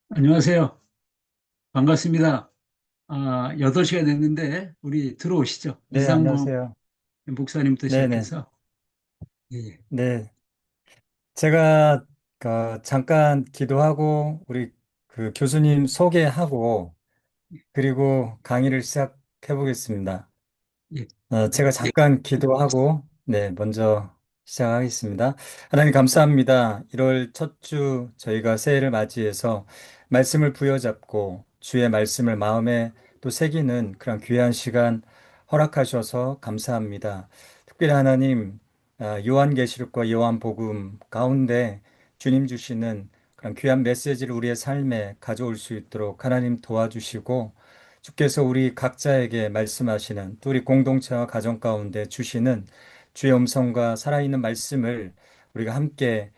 안녕하세요. 반갑습니다. 8시가 됐는데, 우리 들어오시죠. 네, 이상봉 안녕하세요. 목사님부터 네네. 시작해서. 예, 예. 네. 제가 잠깐 기도하고 우리 그 교수님 소개하고 그리고 강의를 시작해 보겠습니다. 예. 제가 잠깐 기도하고 네, 먼저 시작하겠습니다. 하나님 감사합니다. 1월 첫 주 저희가 새해를 맞이해서 말씀을 부여잡고 주의 말씀을 마음에 또 새기는 그런 귀한 시간 허락하셔서 감사합니다. 특별히 하나님 요한계시록과 요한복음 가운데 주님 주시는 그런 귀한 메시지를 우리의 삶에 가져올 수 있도록 하나님 도와주시고 주께서 우리 각자에게 말씀하시는 또 우리 공동체와 가정 가운데 주시는 주의 음성과 살아있는 말씀을 우리가 함께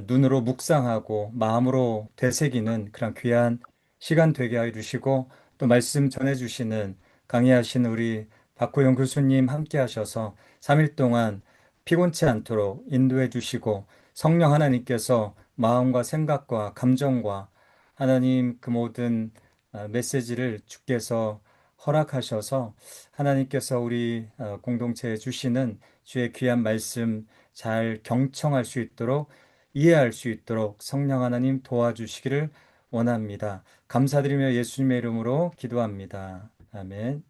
눈으로 묵상하고 마음으로 되새기는 그런 귀한 시간 되게 하여 주시고 또 말씀 전해 주시는 강의하시는 우리 박호영 교수님 함께 하셔서 3일 동안 피곤치 않도록 인도해 주시고 성령 하나님께서 마음과 생각과 감정과 하나님 그 모든 메시지를 주께서 허락하셔서 하나님께서 우리 공동체에 주시는 주의 귀한 말씀 잘 경청할 수 있도록 이해할 수 있도록 성령 하나님 도와주시기를 원합니다. 감사드리며 예수님의 이름으로 기도합니다. 아멘.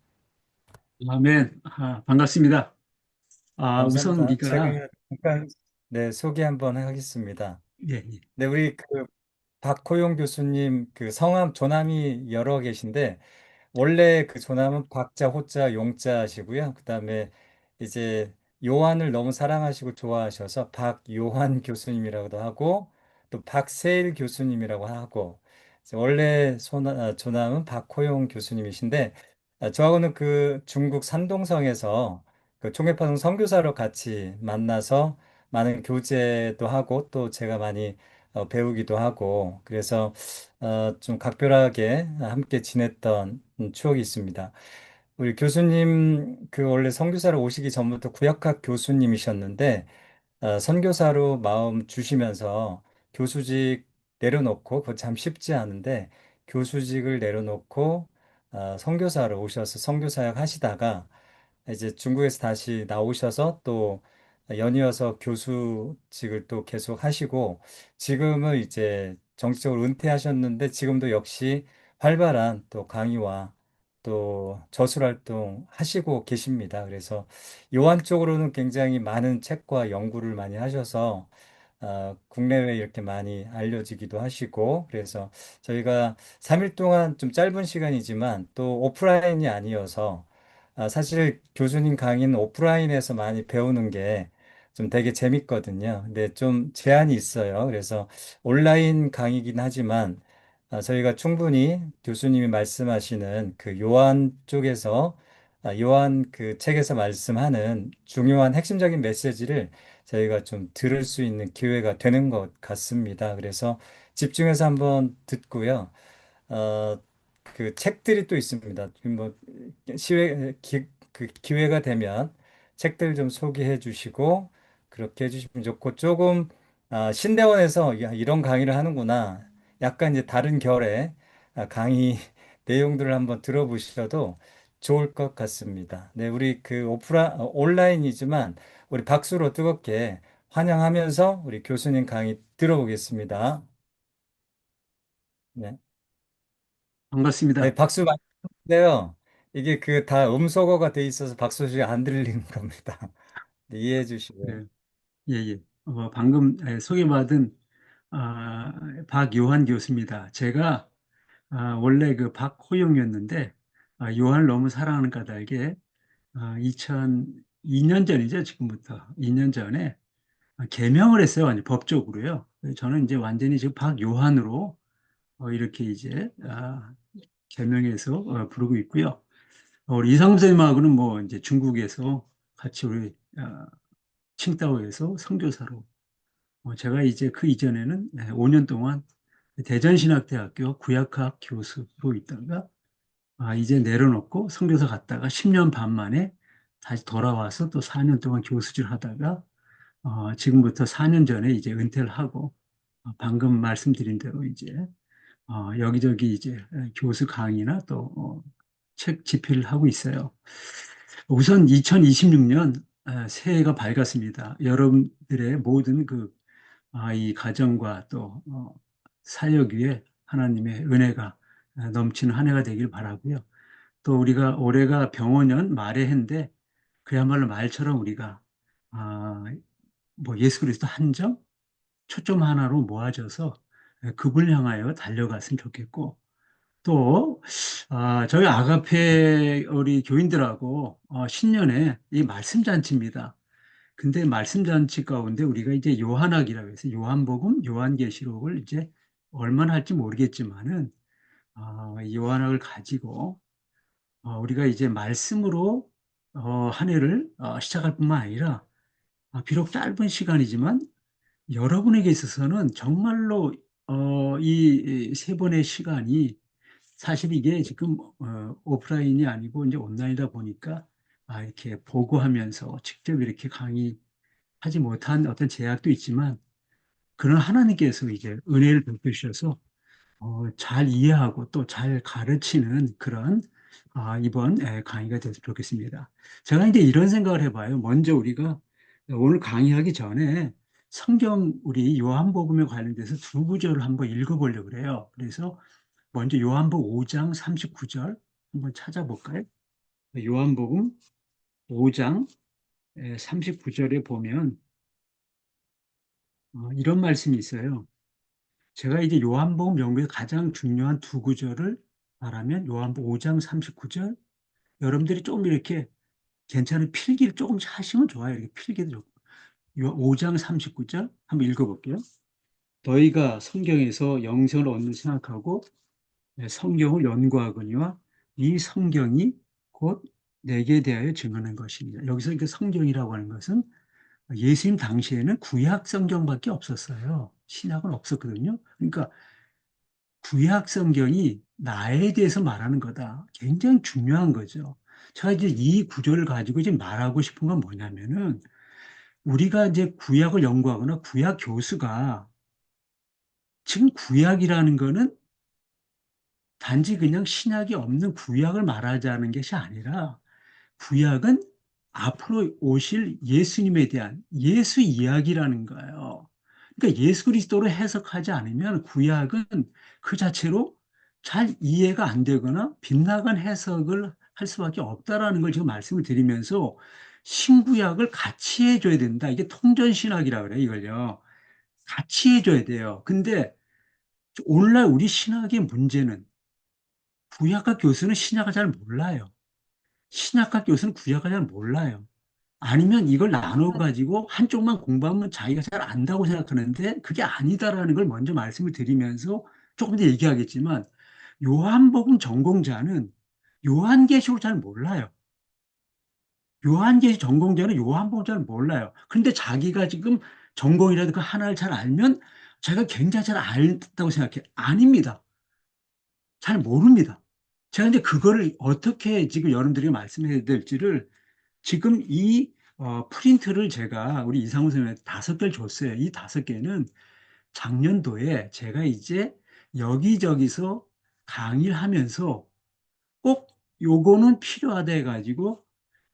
아멘. 반갑습니다. 우선 감사합니다. 우리가, 제가 잠깐 네, 소개 한번 하겠습니다. 예, 예. 네, 우리 그 박호용 교수님 그 성함 조남이 여러 계신데 원래 그 조남은 박자, 호자, 용자시고요. 그다음에 이제 요한을 너무 사랑하시고 좋아하셔서 박요한 교수님이라고도 하고 또 박세일 교수님이라고 하고 이제 원래 조남은 박호용 교수님이신데 저하고는 그 중국 산동성에서 그 총회파송 선교사로 같이 만나서 많은 교제도 하고 또 제가 많이 배우기도 하고 그래서 좀 각별하게 함께 지냈던 추억이 있습니다. 우리 교수님 그 원래 선교사로 오시기 전부터 구역학 교수님이셨는데 선교사로 마음 주시면서 교수직 내려놓고 그거 참 쉽지 않은데 교수직을 내려놓고 선교사로 오셔서 선교사역 하시다가 이제 중국에서 다시 나오셔서 또 연이어서 교수직을 또 계속 하시고 지금은 이제 정치적으로 은퇴하셨는데 지금도 역시 활발한 또 강의와 또 저술 활동 하시고 계십니다. 그래서 요한 쪽으로는 굉장히 많은 책과 연구를 많이 하셔서 국내외에 이렇게 많이 알려지기도 하시고 그래서 저희가 3일 동안 좀 짧은 시간이지만 또 오프라인이 아니어서 사실 교수님 강의는 오프라인에서 많이 배우는 게 좀 되게 재밌거든요. 근데 좀 제한이 있어요. 그래서 온라인 강의긴 하지만 저희가 충분히 교수님이 말씀하시는 그 요한 쪽에서 요한 그 책에서 말씀하는 중요한 핵심적인 메시지를 저희가 좀 들을 수 있는 기회가 되는 것 같습니다. 그래서 집중해서 한번 듣고요. 어, 그 책들이 또 있습니다. 뭐 그 기회가 되면 책들 좀 소개해 주시고 그렇게 해주시면 좋고 조금 신대원에서 야, 이런 강의를 하는구나. 약간 이제 다른 결의 강의 내용들을 한번 들어보셔도 좋을 것 같습니다. 네, 우리 그 온라인이지만 우리 박수로 뜨겁게 환영하면서 우리 교수님 강의 들어보겠습니다. 네. 네, 반갑습니다. 박수 많이 치는데요. 이게 그 다 음소거가 돼 있어서 박수 소리 안 들리는 겁니다. 네, 이해해 주시고요. 네, 예, 예. 방금 소개받은 박요한 교수입니다. 제가 원래 그 박호영이었는데, 요한을 너무 사랑하는 까닭에 2002년 전이죠, 지금부터. 2년 전에 개명을 했어요, 완전 법적으로요. 그래서 저는 이제 완전히 지금 박요한으로 이렇게 이제 개명해서 부르고 있고요. 우리 이상무 선생님하고는 뭐 이제 중국에서 같이 우리 칭다오에서 선교사로 제가 이제 그 이전에는 5년 동안 대전신학대학교 구약학 교수로 있다가 이제 내려놓고 선교사 갔다가 10년 반 만에 다시 돌아와서 또 4년 동안 교수질 하다가 지금부터 4년 전에 이제 은퇴를 하고 방금 말씀드린 대로 이제 여기저기 이제 교수 강의나 또 책 집필을 하고 있어요. 우선 2026년 새해가 밝았습니다. 여러분들의 모든 이 가정과 또 사역 위에 하나님의 은혜가 넘치는 한 해가 되길 바라고요. 또 우리가 올해가 병원년 말의 해인데 그야말로 말처럼 우리가 아, 뭐 예수 그리스도 한정 초점 하나로 모아져서 그분을 향하여 달려갔으면 좋겠고 또 저희 아가페 우리 교인들하고 신년에 이 말씀 잔치입니다. 근데 말씀 잔치 가운데 우리가 이제 요한학이라고 해서 요한복음, 요한계시록을 이제 얼마나 할지 모르겠지만은 이 요한학을 가지고 우리가 이제 말씀으로 한 해를 시작할 뿐만 아니라 비록 짧은 시간이지만 여러분에게 있어서는 정말로 이 세 번의 시간이 사실 이게 지금 오프라인이 아니고 이제 온라인이다 보니까 이렇게 보고하면서 직접 이렇게 강의하지 못한 어떤 제약도 있지만 그런 하나님께서 이제 은혜를 베푸셔서 잘 이해하고 또 잘 가르치는 그런 이번 강의가 됐으면 좋겠습니다. 제가 이제 이런 생각을 해봐요. 먼저 우리가 오늘 강의하기 전에 성경 우리 요한복음에 관련돼서 두 구절을 한번 읽어보려고 그래요. 그래서 먼저 요한복음 5장 39절 한번 찾아볼까요? 요한복음 5장 39절에 보면 이런 말씀이 있어요. 제가 이제 요한복음 연구에 가장 중요한 두 구절을 말하면 요한복음 5장 39절 여러분들이 좀 이렇게 괜찮은 필기를 조금씩 하시면 좋아요. 이렇게 필기도 좋고. 5장 39절 한번 읽어볼게요. 너희가 성경에서 영생을 얻는 생각하고 성경을 연구하거니와 이 성경이 곧 내게 대하여 증언한 것입니다. 여기서 그 성경이라고 하는 것은 예수님 당시에는 구약 성경밖에 없었어요. 신약은 없었거든요. 그러니까 구약 성경이 나에 대해서 말하는 거다. 굉장히 중요한 거죠. 제가 이제 이 구절을 가지고 이제 말하고 싶은 건 뭐냐면은 우리가 이제 구약을 연구하거나 구약 교수가 지금 구약이라는 거는 단지 그냥 신약이 없는 구약을 말하자는 것이 아니라 구약은 앞으로 오실 예수님에 대한 예수 이야기라는 거예요. 그러니까 예수 그리스도로 해석하지 않으면 구약은 그 자체로 잘 이해가 안 되거나 빗나간 해석을 할 수밖에 없다라는 걸 지금 말씀을 드리면서 신구약을 같이 해줘야 된다. 이게 통전신학이라고 그래요, 이걸요. 같이 해줘야 돼요. 근데 오늘날 우리 신학의 문제는 구약학 교수는 신약을 잘 몰라요. 신약학 교수는 구약을 잘 몰라요. 아니면 이걸 나눠 가지고 한쪽만 공부하면 자기가 잘 안다고 생각하는데 그게 아니다라는 걸 먼저 말씀을 드리면서 조금 더 얘기하겠지만 요한복음 전공자는 요한계시록을 잘 몰라요. 요한계시 전공자는 요한복음 잘 몰라요. 그런데 자기가 지금 전공이라도 그 하나를 잘 알면 자기가 굉장히 잘 안다고 생각해. 아닙니다. 잘 모릅니다. 제가 이제 그거를 어떻게 지금 여러분들이 말씀해야 될지를 지금 이 프린트를 제가 우리 이상훈 선생님한테 5개를 줬어요. 이 5개는 작년도에 제가 이제 여기저기서 강의를 하면서 꼭 요거는 필요하다 해가지고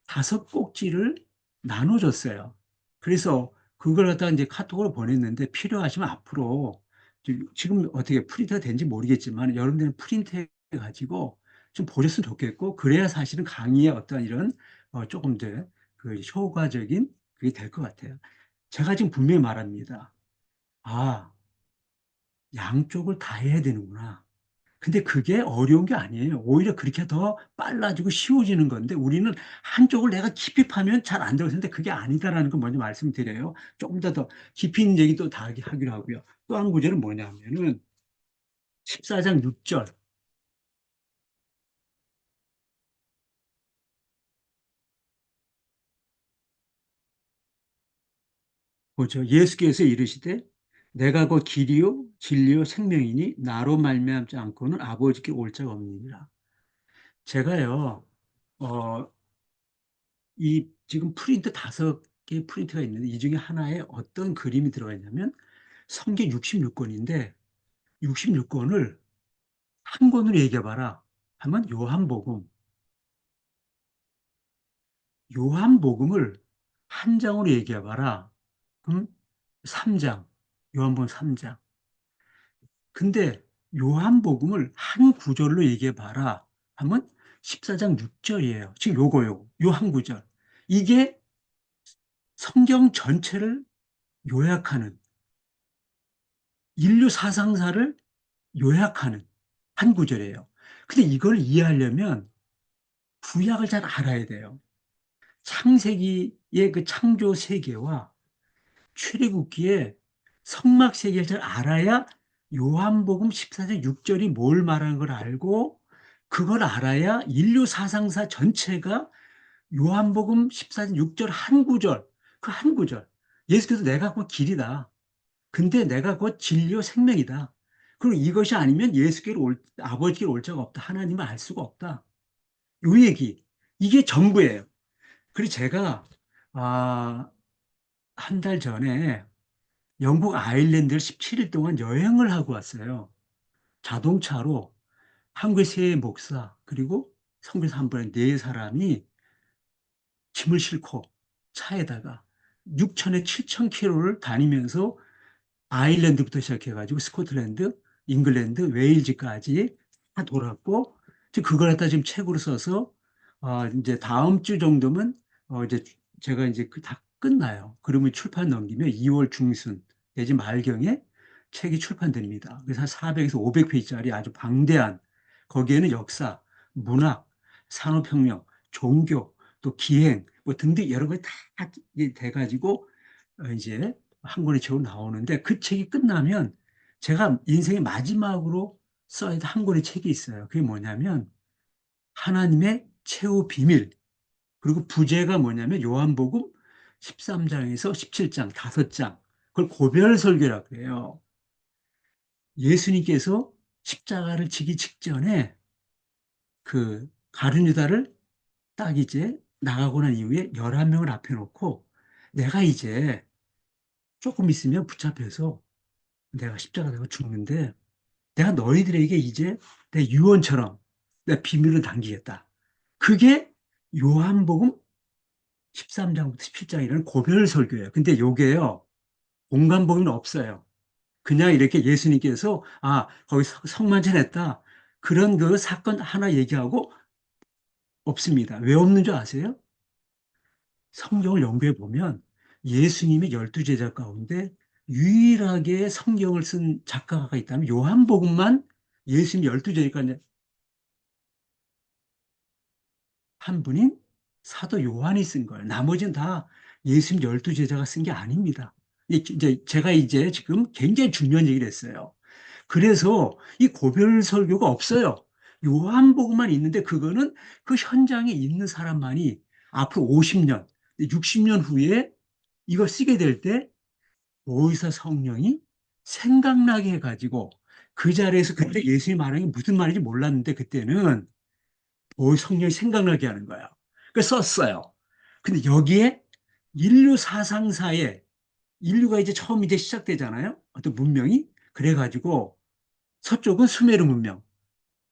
5꼭지를 나눠줬어요. 그래서 그걸 갖다가 이제 카톡으로 보냈는데 필요하시면 앞으로 지금 어떻게 프린트가 된지 모르겠지만 여러분들은 프린트 해가지고 좀 보셨으면 좋겠고 그래야 사실은 강의에 어떤 이런 조금 더 효과적인 그게 될 것 같아요. 제가 지금 분명히 말합니다. 아, 양쪽을 다 해야 되는구나. 근데 그게 어려운 게 아니에요. 오히려 그렇게 더 빨라지고 쉬워지는 건데 우리는 한쪽을 내가 깊이 파면 잘 안 되고 있는데 그게 아니다라는 걸 먼저 말씀드려요. 조금 더 깊이 있는 얘기도 다 하기로 하고요. 또 한 구절은 뭐냐면은 14장 6절 보죠. 예수께서 이르시되 내가 곧 길이요 진리요 생명이니 나로 말미암지 않고는 아버지께 올 자가 없느니라. 제가요 어, 이 지금 프린트 5개 프린트가 있는데 이 중에 하나에 어떤 그림이 들어가 있냐면 성경 66권인데 66권을 한 권으로 얘기해봐라 하면 요한복음. 요한복음을 한 장으로 얘기해봐라. 그럼 3장. 요한복음 3장. 근데 요한복음을 한 구절로 얘기해봐라 하면 14장 6절이에요. 지금 요거요. 요 한 구절. 이게 성경 전체를 요약하는, 인류 사상사를 요약하는 한 구절이에요. 근데 이걸 이해하려면 구약을 잘 알아야 돼요. 창세기의 그 창조 세계와 출애굽기의 성막 세계를 잘 알아야 요한복음 14장 6절이 뭘 말하는 걸 알고, 그걸 알아야 인류 사상사 전체가 요한복음 14장 6절 한 구절, 그 한 구절. 예수께서 내가 곧 길이다. 근데 내가 곧 진리요 생명이다. 그리고 이것이 아니면 예수께로 아버지께로 올 자가 없다. 하나님을 알 수가 없다. 요 얘기. 이게 전부예요. 그리고 제가, 한 달 전에 영국 아일랜드를 17일 동안 여행을 하고 왔어요. 자동차로 한국의 세 목사, 그리고 선교사 한 분의 네 사람이 짐을 싣고 차에다가 6천에 7천 킬로를 다니면서 아일랜드부터 시작해가지고 스코틀랜드, 잉글랜드, 웨일즈까지 다 돌았고, 지금 그걸 갖다 지금 책으로 써서, 이제 다음 주 정도면, 이제 제가 이제 그 다 끝나요. 그러면 출판 넘기면 2월 중순 내지 말경에 책이 출판됩니다. 그래서 한 400에서 500페이지짜리 아주 방대한, 거기에는 역사, 문학, 산업혁명, 종교, 또 기행, 뭐 등등 여러 가지 다 돼가지고, 이제 한 권의 책으로 나오는데, 그 책이 끝나면 제가 인생의 마지막으로 써야 할 한 권의 책이 있어요. 그게 뭐냐면 하나님의 최후 비밀. 그리고 부제가 뭐냐면 요한복음 13장에서 17장 5장. 그걸 고별 설교라고 해요. 예수님께서 십자가를 지기 직전에 그 가룟 유다를 딱 이제 나가고 난 이후에 11명을 앞에 놓고, 내가 이제 조금 있으면 붙잡혀서 내가 십자가 되고 죽는데, 내가 너희들에게 이제 내 유언처럼 내 비밀을 남기겠다. 그게 요한복음 13장부터 17장이라는 고별 설교예요. 근데 요게요, 공간복음은 없어요. 그냥 이렇게 예수님께서, 거기 성만찬했다, 그런 그 사건 하나 얘기하고 없습니다. 왜 없는 줄 아세요? 성경을 연구해 보면 예수님의 12제자 가운데 유일하게 성경을 쓴 작가가 있다면 요한복음만 예수님 12제자 한 분인 사도 요한이 쓴 거예요. 나머지는 다 예수님 12제자가 쓴 게 아닙니다. 이제 제가 이제 지금 굉장히 중요한 얘기를 했어요. 그래서 이 고별 설교가 없어요. 요한복음만 있는데, 그거는 그 현장에 있는 사람만이 앞으로 50년, 60년 후에 이걸 쓰게 될 때 오이사 성령이 생각나게 해가지고, 그 자리에서 그때 예수님이 말하는 게 무슨 말인지 몰랐는데 그때는 성령이 생각나게 하는 거야. 그래서 썼어요. 근데 여기에 인류 사상사에, 인류가 이제 처음 이제 시작되잖아요. 어떤 문명이. 그래가지고 서쪽은 수메르 문명,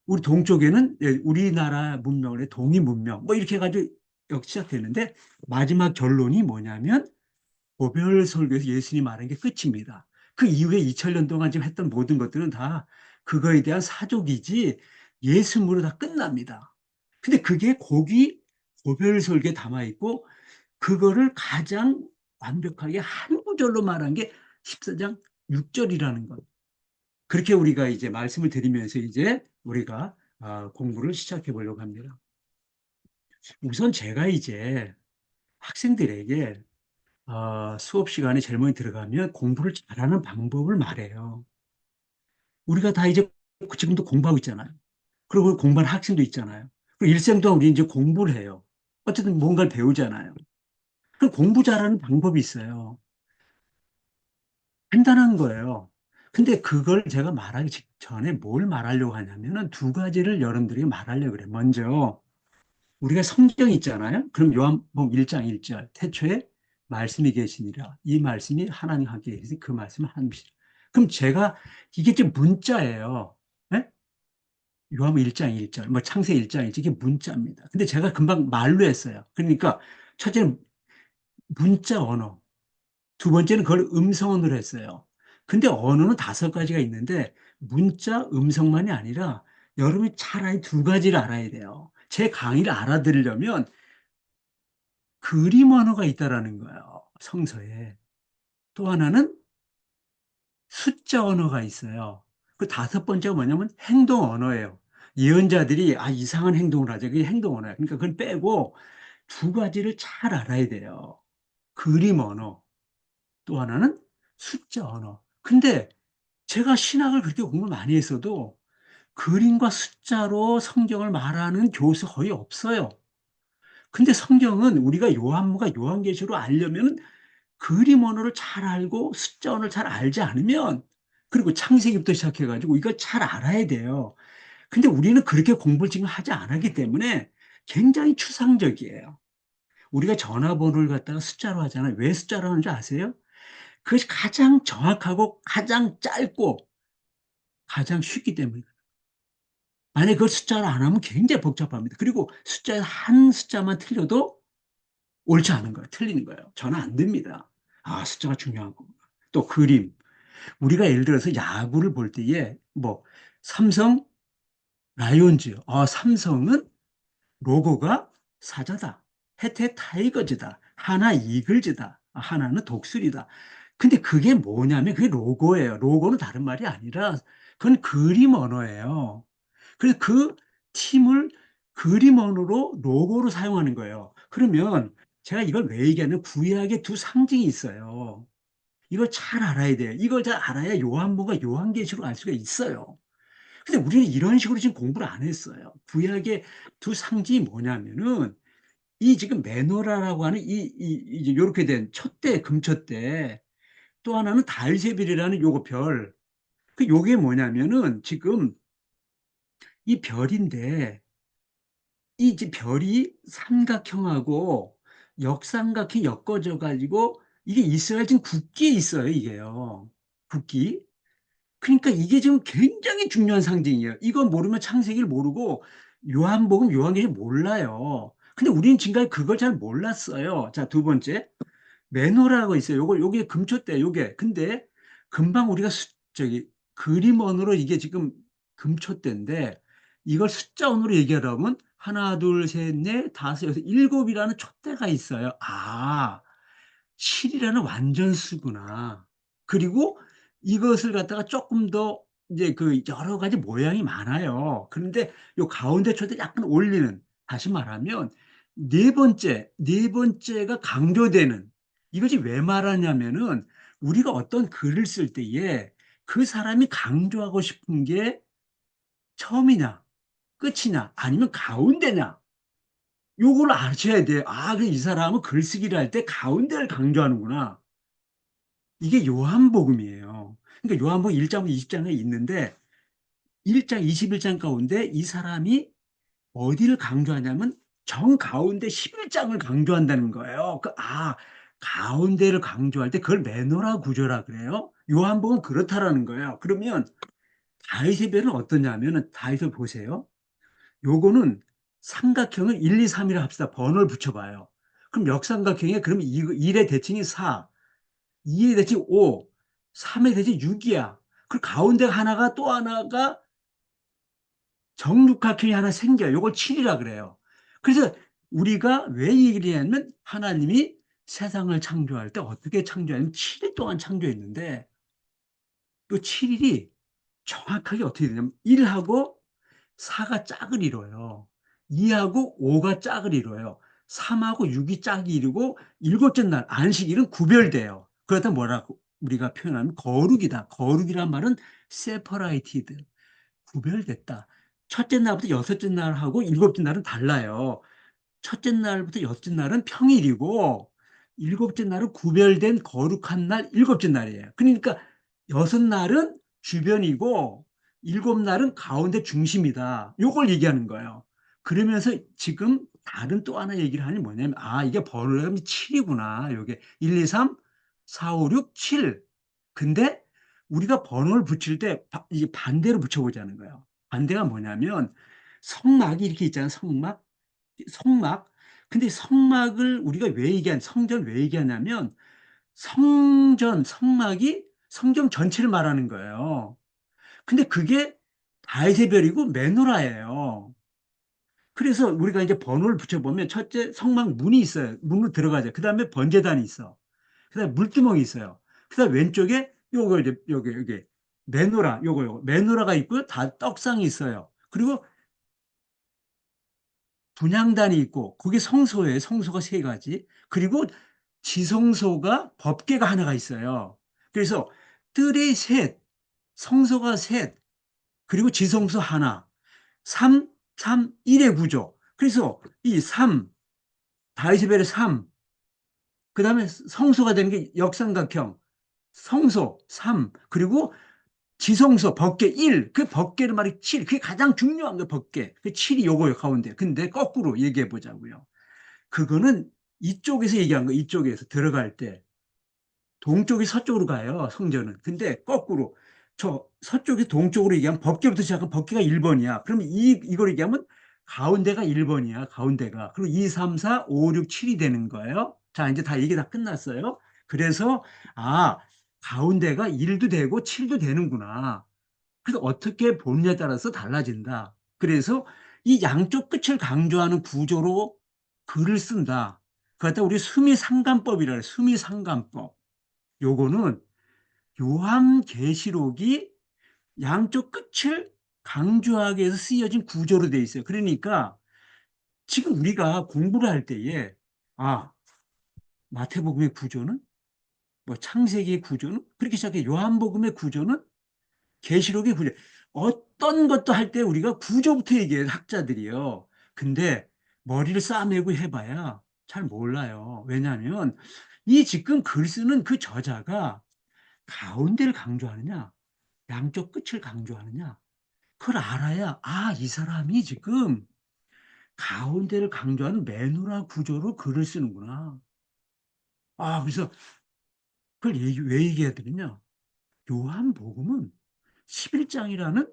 우리 동쪽에는 우리나라 문명을 해 동이 문명, 뭐 이렇게 해가지고 여기 시작되는데, 마지막 결론이 뭐냐면 고별 설교에서 예수님이 말한 게 끝입니다. 그 이후에 2000년 동안 지금 했던 모든 것들은 다 그거에 대한 사족이지 예수님으로 다 끝납니다. 근데 그게 고별 설교에 담아 있고, 그거를 가장 완벽하게 한 구절로 말한 게 14장 6절이라는 것. 그렇게 우리가 이제 말씀을 드리면서 이제 우리가 공부를 시작해 보려고 합니다. 우선 제가 이제 학생들에게 수업 시간에 제일 먼저 들어가면 공부를 잘하는 방법을 말해요. 우리가 다 이제 지금도 공부하고 있잖아요. 그리고 공부하는 학생도 있잖아요. 그리고 일생 동안 우리 이제 공부를 해요. 어쨌든 뭔가를 배우잖아요. 그 공부 잘하는 방법이 있어요. 간단한 거예요. 근데 그걸 제가 말하기 직전에 뭘 말하려고 하냐면은 두 가지를 여러분들이 말하려고 그래요. 먼저, 우리가 성경 있잖아요. 그럼 요한복음 1장 1절. 태초에 말씀이 계시니라. 이 말씀이 하나님 함께 계시니 그 말씀은 하나님이시라. 그럼 제가, 이게 좀 문자예요. 네? 요한복음 1장 1절, 뭐 창세기 1장 1절, 이게 문자입니다. 근데 제가 금방 말로 했어요. 그러니까 첫째는 문자 언어, 두 번째는 그걸 음성 언어로 했어요. 근데 언어는 다섯 가지가 있는데 문자, 음성만이 아니라 여러분이 차라리 두 가지를 알아야 돼요. 제 강의를 알아들으려면 그림 언어가 있다라는 거예요. 성서에. 또 하나는 숫자 언어가 있어요. 그 다섯 번째가 뭐냐면 행동 언어예요. 예언자들이 이상한 행동을 하죠. 그게 행동 언어예요. 그러니까 그걸 빼고 두 가지를 잘 알아야 돼요. 그림 언어, 또 하나는 숫자 언어. 근데 제가 신학을 그렇게 공부를 많이 했어도 그림과 숫자로 성경을 말하는 교수 거의 없어요. 근데 성경은 우리가 요한무가 요한계시로 알려면 그림 언어를 잘 알고 숫자 언어를 잘 알지 않으면, 그리고 창세기부터 시작해가지고 이걸 잘 알아야 돼요. 근데 우리는 그렇게 공부를 지금 하지 않았기 때문에 굉장히 추상적이에요. 우리가 전화번호를 갖다가 숫자로 하잖아요. 왜 숫자로 하는 줄 아세요? 그것이 가장 정확하고 가장 짧고 가장 쉽기 때문에. 만약에 그걸 숫자로 안 하면 굉장히 복잡합니다. 그리고 숫자 한 숫자만 틀려도 옳지 않은 거예요. 틀리는 거예요. 저는 안 됩니다. 숫자가 중요한 거구나. 또 그림. 우리가 예를 들어서 야구를 볼 때에 뭐 삼성 라이온즈. 삼성은 로고가 사자다. 해태 타이거즈다. 하나 이글즈다. 하나는 독수리다. 근데 그게 뭐냐면 그게 로고예요. 로고는 다른 말이 아니라 그건 그림 언어예요. 그래서 그 팀을 그림 언어로 로고로 사용하는 거예요. 그러면 제가 이걸 왜 얘기하냐면 구약에 두 상징이 있어요. 이걸 잘 알아야 돼요. 이걸 잘 알아야 요한복음과 요한계시록 알 수가 있어요. 근데 우리는 이런 식으로 지금 공부를 안 했어요. 구약의 두 상징이 뭐냐면은 이 지금 메노라라고 하는 이제 요렇게 된 촛대, 금촛대, 또 하나는 달세빌이라는 요거 별. 요게 뭐냐면은 지금 이 별인데 이 이제 별이 삼각형하고 역삼각형이 엮어져 가지고 이게 이스라엘 지금 국기에 있어요, 이게요. 국기. 그러니까 이게 지금 굉장히 중요한 상징이에요. 이거 모르면 창세기를 모르고 요한복음, 요한계시록 몰라요. 근데 우리는 지금까지 그걸 잘 몰랐어요. 자, 두 번째. 매너라고 있어요. 요게 금초대, 요게. 근데 금방 우리가 저기 그림원으로 이게 지금 금초대인데 이걸 숫자원으로 얘기하려면 하나, 둘, 셋, 넷, 다섯, 여섯, 일곱이라는 촛대가 있어요. 7이라는 완전수구나. 그리고 이것을 갖다가 조금 더 이제 그 여러 가지 모양이 많아요. 그런데 요 가운데 촛대 약간 올리는, 다시 말하면 네 번째가 강조되는, 이것이 왜 말하냐면은 우리가 어떤 글을 쓸 때에 그 사람이 강조하고 싶은 게 처음이냐, 끝이냐, 아니면 가운데냐, 요걸 아셔야 돼요. 이 사람은 글쓰기를 할 때 가운데를 강조하는구나. 이게 요한복음이에요. 그러니까 요한복음 1장부터 20장에 있는데 1장, 21장 가운데 이 사람이 어디를 강조하냐면 정 가운데 11장을 강조한다는 거예요. 가운데를 강조할 때 그걸 매너라 구조라 그래요. 요한복음은 그렇다라는 거예요. 그러면 다윗의 별은 어떠냐면은 다윗을 보세요. 요거는 삼각형을 1, 2, 3이라 합시다. 번호를 붙여봐요. 그럼 역삼각형에 그럼 1의 대칭이 4, 2의 대칭 5, 3의 대칭 6이야. 그 가운데 하나가 또 하나가 정육각형이 하나 생겨요. 요걸 7이라 그래요. 그래서 우리가 왜 얘기를 하냐면 하나님이 세상을 창조할 때 어떻게 창조하냐면 7일 동안 창조했는데 이 7일이 정확하게 어떻게 되냐면 1하고 4가 짝을 이뤄요. 2하고 5가 짝을 이뤄요. 3하고 6이 짝이 이루고 일곱째 날 안식일은 구별돼요. 그러다 뭐라고 우리가 표현하면 거룩이다. 거룩이란 말은 separated, 구별됐다. 첫째 날부터 여섯째 날하고 일곱째 날은 달라요. 첫째 날부터 여섯째 날은 평일이고 일곱째 날은 구별된 거룩한 날, 일곱째 날이에요. 그러니까 여섯 날은 주변이고 일곱 날은 가운데 중심이다. 요걸 얘기하는 거예요. 그러면서 지금 다른 또 하나 얘기를 하니 뭐냐면 이게 번호가 7이구나. 요게 1, 2, 3, 4, 5, 6, 7. 근데 우리가 번호를 붙일 때 이게 반대로 붙여보자는 거예요. 반대가 뭐냐면 성막이 이렇게 있잖아요. 성막. 성막. 근데 성막을 우리가 왜 얘기한, 성전 왜 얘기하냐면 성전, 성막이 성경 전체를 말하는 거예요. 근데 그게 다윗의 별이고 메노라예요. 그래서 우리가 이제 번호를 붙여보면 첫째 성막 문이 있어요. 문으로 들어가죠. 그 다음에 번제단이 있어. 그 다음에 물두멍이 있어요. 그 다음에 왼쪽에 요거 이제 여기 메노라 요거 메노라가 있고요. 다 떡상이 있어요. 그리고 분향단이 있고 그게 성소예요. 성소가 세 가지. 그리고 지성소가 법궤가 하나가 있어요. 그래서 뜰이 셋, 성소가 셋, 그리고 지성소 하나. 3, 3, 1의 구조. 그래서 이 3, 다이스벨의 3, 그 다음에 성소가 되는 게 역삼각형, 성소 3, 그리고 지성소 법계 1, 그 법계를 말이 7, 그게 가장 중요한 거 법계. 그 7이 요거예요, 가운데. 근데 거꾸로 얘기해 보자고요. 그거는 이쪽에서 얘기한 거, 이쪽에서 들어갈 때. 동쪽이 서쪽으로 가요, 성전은. 근데 거꾸로. 저 서쪽이 동쪽으로 얘기하면 법계부터 시작하면 법계가 1번이야. 그러면 이걸 얘기하면 가운데가 1번이야, 가운데가. 그리고 2, 3, 4, 5, 6, 7이 되는 거예요. 자, 이제 다 얘기 다 끝났어요. 그래서, 아, 가운데가 1도 되고 7도 되는구나. 그래서 어떻게 보느냐에 따라서 달라진다. 그래서 이 양쪽 끝을 강조하는 구조로 글을 쓴다. 그것다 우리 수미상관법이라 해요. 수미상관법. 요거는 요한계시록이 양쪽 끝을 강조하기 위해서 쓰여진 구조로 돼 있어요. 그러니까 지금 우리가 공부를 할 때에 아, 마태복음의 구조는 뭐 창세기의 구조는 그렇게 시작해. 요한복음의 구조는 계시록의 구조. 어떤 것도 할 때 우리가 구조부터 얘기해요. 학자들이요. 근데 머리를 싸매고 해봐야 잘 몰라요. 왜냐하면 이 지금 글 쓰는 그 저자가 가운데를 강조하느냐, 양쪽 끝을 강조하느냐, 그걸 알아야, 아, 이 사람이 지금 가운데를 강조하는 매누라 구조로 글을 쓰는구나. 아, 그래서 그걸 왜 얘기해야 되느냐? 요한복음은 11장이라는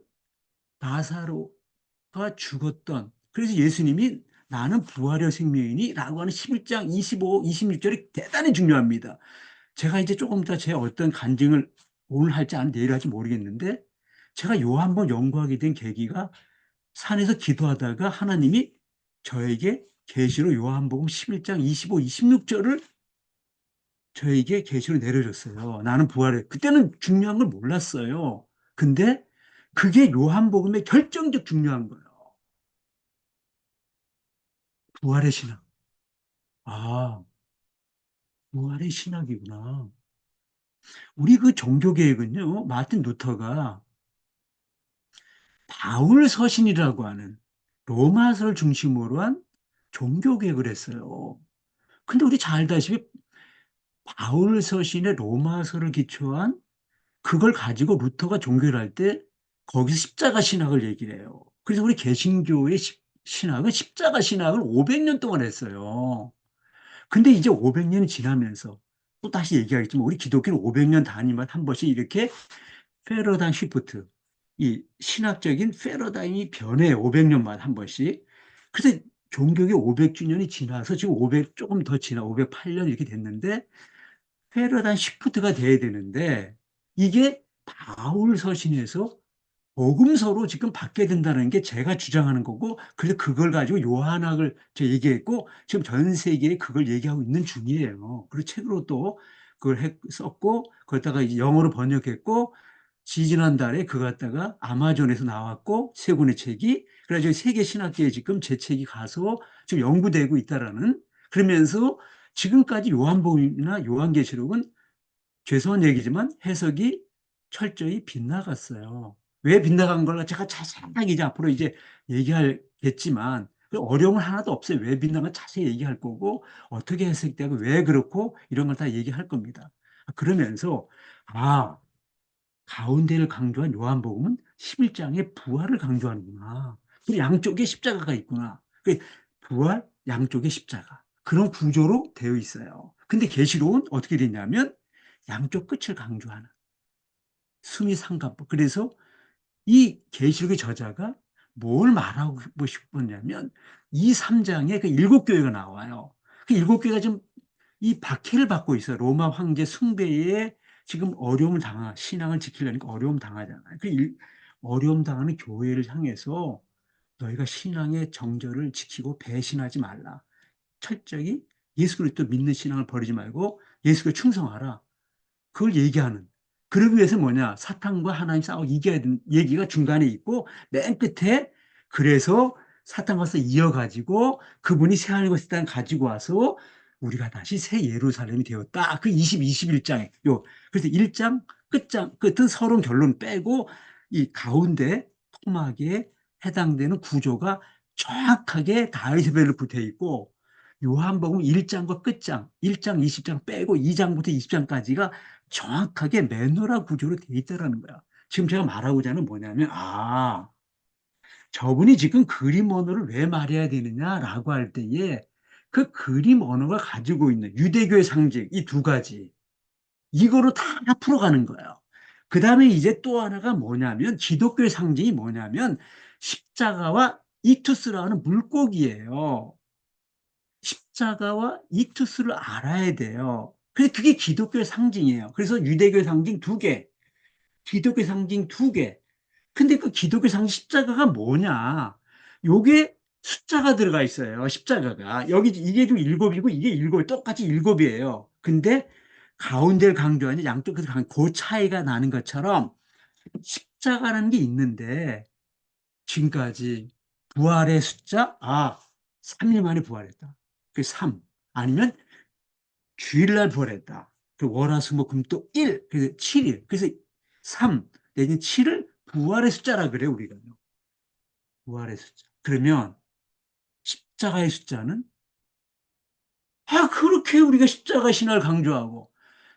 나사로가 죽었던, 그래서 예수님이 나는 부활의 생명이니 라고 하는 11장 25, 26절이 대단히 중요합니다. 제가 이제 조금 더 제 어떤 간증을 오늘 할지 아니면 내일 할지 모르겠는데 제가 요 한 번 연구하게 된 계기가 산에서 기도하다가 하나님이 저에게 계시로 요한복음 11장 25, 26절을 저에게 계시로 내려줬어요. 나는 부활해. 그때는 중요한 걸 몰랐어요. 근데 그게 요한복음의 결정적 중요한 거예요. 부활의 신학. 아, 부활의 신학이구나. 우리 그 종교개혁은요, 마틴 루터가 바울 서신이라고 하는 로마서를 중심으로 한 종교개혁을 했어요. 근데 우리 잘 알다시피 바울 서신의 로마서를 기초한 그걸 가지고 루터가 종교를 할 때 거기서 십자가 신학을 얘기를 해요. 그래서 우리 개신교의 신학은 십자가 신학을 500년 동안 했어요. 근데 이제 500년이 지나면서 또 다시 얘기하겠지만 우리 기독교는 500년 단위만 한 번씩 이렇게 패러다임 시프트, 이 신학적인 패러다임이 변해요. 500년만 한 번씩. 그래서 종교계 500주년이 지나서 지금 500 조금 더 지나 508년 이렇게 됐는데 패러다임 시프트가 돼야 되는데 이게 바울 서신에서 복음서로 지금 받게 된다는 게 제가 주장하는 거고 그래서 그걸 가지고 요한학을 저 얘기했고 지금 전 세계에 그걸 얘기하고 있는 중이에요. 그리고 책으로 또 그걸 썼고 그것다가 이제 영어로 번역했고 지지난달에 그거 갖다가 아마존에서 나왔고 세 권의 책이 그래가지고 세계 신학계에 지금 제 책이 가서 지금 연구되고 있다라는 그러면서 지금까지 요한복음이나 요한계시록은 죄송한 얘기지만 해석이 철저히 빗나갔어요. 왜 빗나간 걸 제가 자세하게 이제 앞으로 이제 얘기하겠지만 그 어려움은 하나도 없어요. 왜 빗나간 자세히 얘기할 거고 어떻게 해석되고 왜 그렇고 이런 걸 다 얘기할 겁니다. 그러면서 아 가운데를 강조한 요한복음은 11장의 부활을 강조하는구나. 그리고 양쪽에 십자가가 있구나. 그 부활, 양쪽에 십자가. 그런 구조로 되어 있어요. 근데 계시록은 어떻게 되냐면 양쪽 끝을 강조하는 수미상관법. 그래서 이 계시록의 저자가 뭘 말하고 싶었냐면 이 3장에 그 일곱 교회가 나와요. 그 일곱 교회가 지금 이 박해를 받고 있어요. 로마 황제 숭배에 지금 어려움을 신앙을 지키려니까 어려움 당하잖아요. 어려움 당하는 교회를 향해서 너희가 신앙의 정절을 지키고 배신하지 말라. 철저히 예수 그리스도 믿는 신앙을 버리지 말고 예수께 충성하라. 그걸 얘기하는. 그러기 위해서 뭐냐? 사탄과 하나님 싸워 이겨야 되는 얘기가 중간에 있고, 맨 끝에, 그래서 사탄과서 이어가지고, 그분이 새하늘 것에 땅 가지고 와서, 우리가 다시 새 예루살렘이 되었다. 그 21장에, 그래서 1장, 끝은 서론 결론 빼고, 이 가운데 토막에 해당되는 구조가 정확하게 다윗의 별로 붙어 있고, 요한복음 1장과 끝장, 1장, 20장 빼고 2장부터 20장까지가 정확하게 매너라 구조로 돼 있다라는 거야. 지금 제가 말하고자 하는 뭐냐면, 저분이 지금 그림 언어를 왜 말해야 되느냐라고 할 때에 그 그림 언어가 가지고 있는 유대교의 상징, 이 두 가지, 이거로 다 풀어가는 거예요. 그 다음에 이제 또 하나가 뭐냐면, 기독교의 상징이 뭐냐면, 십자가와 이투스라는 물고기예요. 십자가와 이투스를 알아야 돼요. 그래서 그게 기독교의 상징이에요. 그래서 유대교의 상징 두 개, 기독교 상징 두 개. 근데 그 기독교 상징 십자가가 뭐냐? 요게 숫자가 들어가 있어요. 십자가가. 여기 이게 좀 일곱이고 이게 일곱, 똑같이 일곱이에요. 근데 가운데를 강조하니 양쪽에서 그 차이가 나는 것처럼 십자가라는 게 있는데 지금까지 부활의 숫자, 3일 만에 부활했다. 그 3. 아니면 주일날 부활했다. 그 월화수목금토 1, 그래서 7일. 그래서 3 내지 7을 부활의 숫자라 그래 우리가. 부활의 숫자. 그러면 십자가의 숫자는 그렇게 우리가 십자가 신화를 강조하고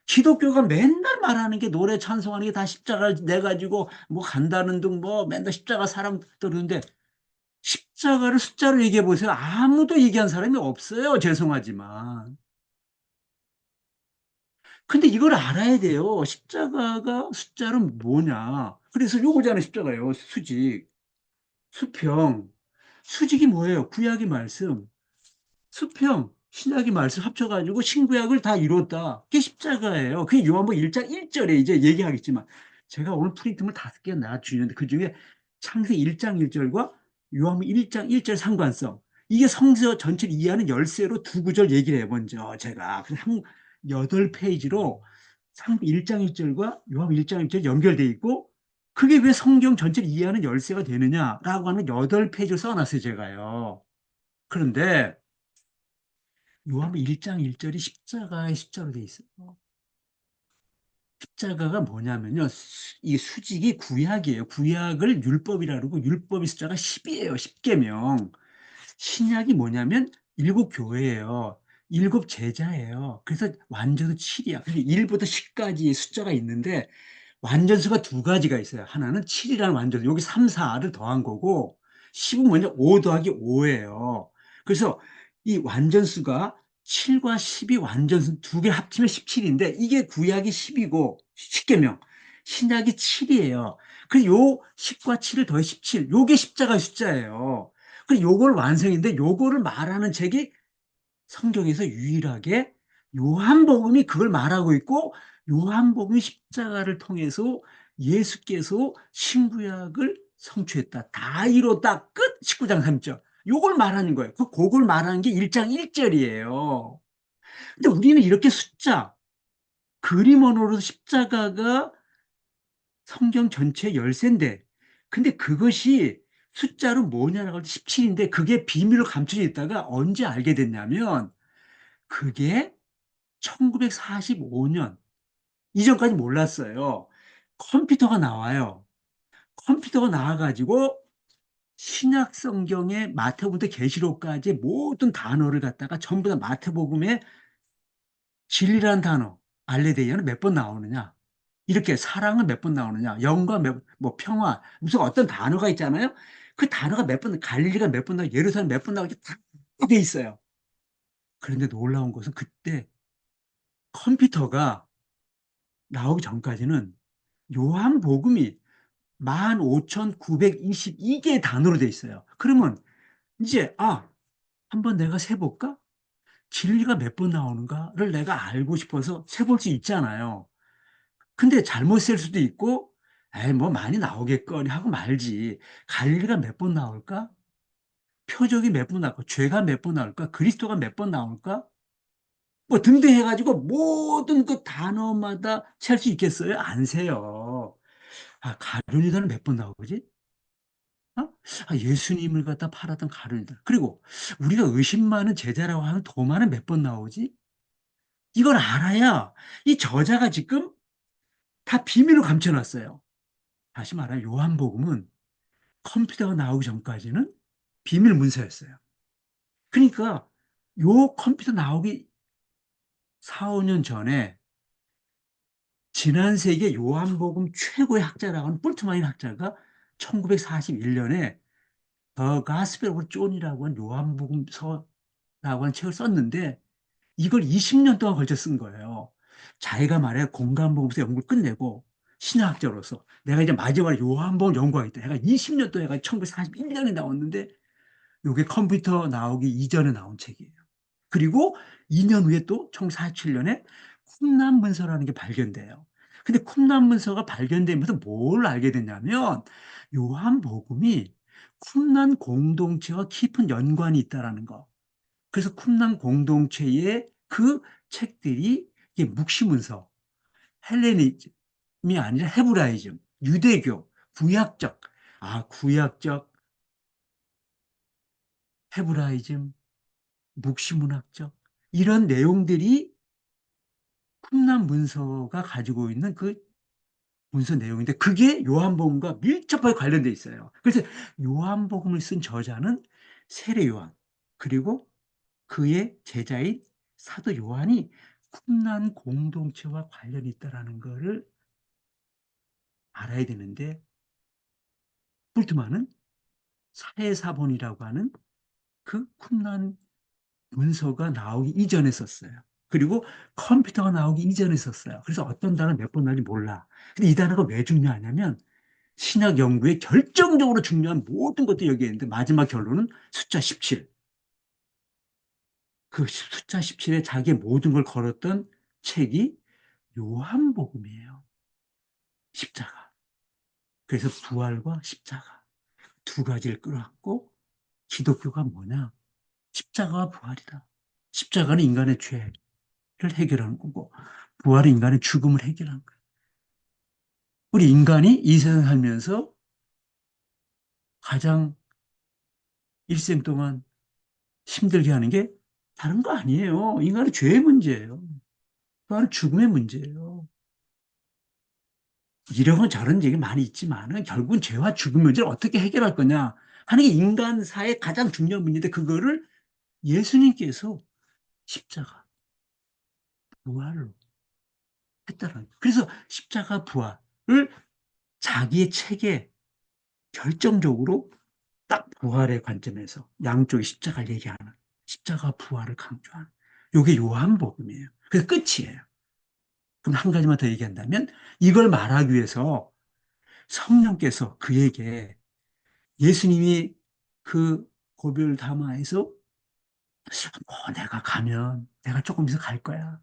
기독교가 맨날 말하는 게 노래 찬송하는 게 다 십자가를 내 가지고 뭐 간다는 등 뭐 맨날 십자가 사랑 떠드는데 십자가를 숫자로 얘기해 보세요. 아무도 얘기한 사람이 없어요. 죄송하지만. 근데 이걸 알아야 돼요. 십자가가 숫자로 뭐냐. 그래서 요거잖아요. 십자가요. 수직, 수평. 수직이 뭐예요? 구약의 말씀. 수평, 신약의 말씀 합쳐가지고 신구약을 다 이뤘다. 그게 십자가예요. 그게 요한복음 1장 1절에 이제 얘기하겠지만 제가 오늘 프린트물 5개 놔주는데 그중에 창세기 1장 1절과 요한복음 1장 1절 상관성. 이게 성서 전체를 이해하는 열쇠로 두 구절 얘기를 해요. 먼저 제가. 그래서 8페이지로 창세기 1장 1절과 요한복음 1장 1절 연결돼 있고 그게 왜 성경 전체를 이해하는 열쇠가 되느냐라고 하는 8페이지를 써놨어요. 제가요. 그런데 요한복음 1장 1절이 십자가의 숫자로 돼 있어요. 십자가가 뭐냐면요. 이 수직이 구약이에요. 구약을 율법이라 그러고 율법의 숫자가 10이에요. 10계명. 신약이 뭐냐면 일곱 교회예요. 일곱 제자예요. 그래서 완전수 7이야. 그래서 1부터 10까지 숫자가 있는데 완전수가 두 가지가 있어요. 하나는 7이라는 완전수. 여기 3, 4를 더한 거고 10은 뭐냐? 5 더하기 5예요. 그래서 이 완전수가 7과 10이 완전수 두 개 합치면 17인데 이게 구약이 10이고 10계명. 신약이 7이에요. 그래서 요 10과 7을 더해 17. 요게 십자가의 숫자예요. 그 요걸 완성인데 요거를 말하는 책이 성경에서 유일하게 요한복음이 그걸 말하고 있고 요한복음이 십자가를 통해서 예수께서 신구약을 성취했다. 다 이뤘다. 끝. 19장 3절. 요걸 말하는 거예요. 그걸 말하는 게 1장 1절이에요. 근데 우리는 이렇게 숫자, 그림 언어로 십자가가 성경 전체 열쇠인데 근데 그것이 숫자로 뭐냐라고 할 때 17인데 그게 비밀로 감춰져 있다가 언제 알게 됐냐면 그게 1945년 이전까지 몰랐어요. 컴퓨터가 나와요. 컴퓨터가 나와가지고 신약 성경의 마태복음부터 계시록까지 모든 단어를 갖다가 전부 다 마태복음에 진리라는 단어 알레데이아는 몇 번 나오느냐? 이렇게 사랑은 몇 번 나오느냐? 영과 뭐 평화 무슨 어떤 단어가 있잖아요. 그 단어가 몇 번, 갈릴리가 몇 번 나오고 예루살렘 몇 번 나오고 다 돼 있어요. 그런데 놀라운 것은 그때 컴퓨터가 나오기 전까지는 요한복음이 15,922개의 단어로 돼 있어요. 그러면 이제, 한번 내가 세볼까? 진리가 몇 번 나오는가를 내가 알고 싶어서 세볼 수 있잖아요. 근데 잘못 셀 수도 있고, 에이, 뭐 많이 나오겠거니 하고 말지. 갈릴리가 몇 번 나올까? 표적이 몇 번 나올까? 죄가 몇 번 나올까? 그리스도가 몇 번 나올까? 뭐 등등 해가지고 모든 그 단어마다 셀 수 있겠어요? 안 세요. 가룟유다는 몇 번 나오지? 어? 예수님을 갖다 팔았던 가룟유다. 그리고 우리가 의심 많은 제자라고 하는 도마는 몇 번 나오지? 이걸 알아야 이 저자가 지금 다 비밀로 감춰놨어요. 다시 말하면 요한복음은 컴퓨터가 나오기 전까지는 비밀 문서였어요. 그러니까 요 컴퓨터 나오기 4, 5년 전에 지난 세기 요한복음 최고의 학자라고 하는 볼트마인 학자가 1941년에 The Gospel of John이라고 하는 요한복음서라고 하는 책을 썼는데 이걸 20년 동안 걸쳐 쓴 거예요. 자기가 말해 공간보험서 연구를 끝내고 신학자로서 내가 이제 마지막으로 요한복음 연구하겠다. 내가 20년 동안 해가 1941년에 나왔는데 이게 컴퓨터 나오기 이전에 나온 책이에요. 그리고 2년 후에 또 1947년에 쿰란 문서라는 게 발견돼요. 근데 쿰란 문서가 발견되면서 뭘 알게 됐냐면 요한복음이 쿰란 공동체와 깊은 연관이 있다라는 거. 그래서 쿰란 공동체의 그 책들이 이게 묵시문서, 헬레니즘이 아니라 헤브라이즘, 유대교, 구약적, 구약적, 헤브라이즘, 묵시문학적 이런 내용들이 쿰란 문서가 가지고 있는 그 문서 내용인데 그게 요한복음과 밀접하게 관련돼 있어요. 그래서 요한복음을 쓴 저자는 세례 요한 그리고 그의 제자인 사도 요한이 쿰란 공동체와 관련이 있다라는 것을 알아야 되는데 폴트만은 사회사본이라고 하는 그 쿰란 문서가 나오기 이전에 썼어요. 그리고 컴퓨터가 나오기 이전에 썼어요. 그래서 어떤 단어 몇 번 나는지 몰라. 근데 이 단어가 왜 중요하냐면 신학 연구에 결정적으로 중요한 모든 것도 여기에 있는데 마지막 결론은 숫자 17. 그 숫자 17에 자기의 모든 걸 걸었던 책이 요한복음이에요. 십자가. 그래서 부활과 십자가 두 가지를 끌어안고 기독교가 뭐냐? 십자가와 부활이다. 십자가는 인간의 죄를 해결하는 거고 부활은 인간의 죽음을 해결하는 거예요. 우리 인간이 이 세상 살면서 가장 일생 동안 힘들게 하는 게 다른 거 아니에요. 인간의 죄의 문제예요. 바로 죽음의 문제예요. 이런 저런 얘기 많이 있지만은 결국은 죄와 죽음 문제를 어떻게 해결할 거냐 하는 게 인간사의 가장 중요한 문제인데 그거를 예수님께서 십자가 부활로 했다는 거예요. 그래서 십자가 부활을 자기의 책에 결정적으로 딱 부활의 관점에서 양쪽의 십자가를 얘기하는 십자가 부활을 강조하는 이게 요한복음이에요. 그래서 끝이에요. 그럼 한 가지만 더 얘기한다면 이걸 말하기 위해서 성령께서 그에게 예수님이 그 고별 담화에서 내가 가면 내가 조금 있어 갈 거야.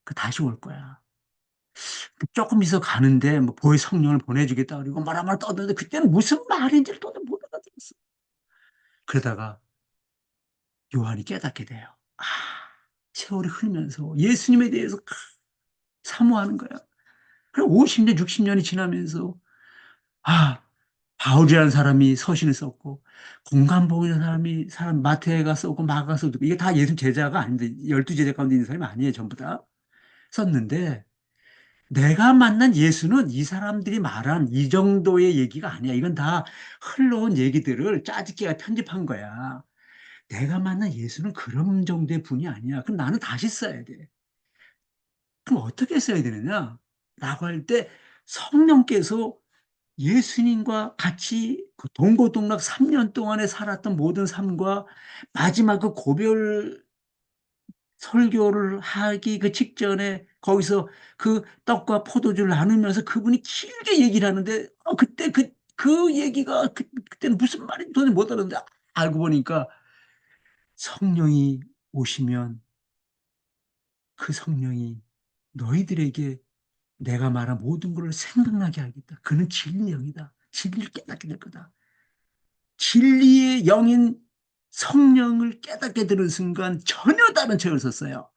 그 다시 올 거야. 조금 있어 가는데 뭐 보혜 성령을 보내주겠다 그리고 말아말 떠드는데 그때는 무슨 말인지를 또못 알아들었어. 그러다가 요한이 깨닫게 돼요. 세월이 흐르면서 예수님에 대해서 사모하는 거야. 그럼 50년, 60년이 지나면서 아, 바울이라는 사람이 서신을 썼고 공간복이라는 사람 마태가 썼고 마가가 썼고 이게 다 예수 제자가 아닌데 12제자 가운데 있는 사람이 아니에요. 전부 다 썼는데 내가 만난 예수는 이 사람들이 말한 이 정도의 얘기가 아니야. 이건 다 흘러온 얘기들을 짜집기가 편집한 거야. 내가 만난 예수는 그런 정도의 분이 아니야. 그럼 나는 다시 써야 돼. 그럼 어떻게 써야 되느냐? 라고 할 때 성령께서 예수님과 같이 그 동고동락 3년 동안에 살았던 모든 삶과 마지막 그 고별 설교를 하기 그 직전에 거기서 그 떡과 포도주를 나누면서 그분이 길게 얘기를 하는데, 그때 그 얘기가, 그때는 무슨 말인지 도저히 못 알았는데, 알고 보니까 성령이 오시면 그 성령이 너희들에게 내가 말한 모든 것을 생각나게 하겠다. 그는 진리의 영이다. 진리를 깨닫게 될 거다. 진리의 영인 성령을 깨닫게 되는 순간 전혀 다른 책을 썼어요.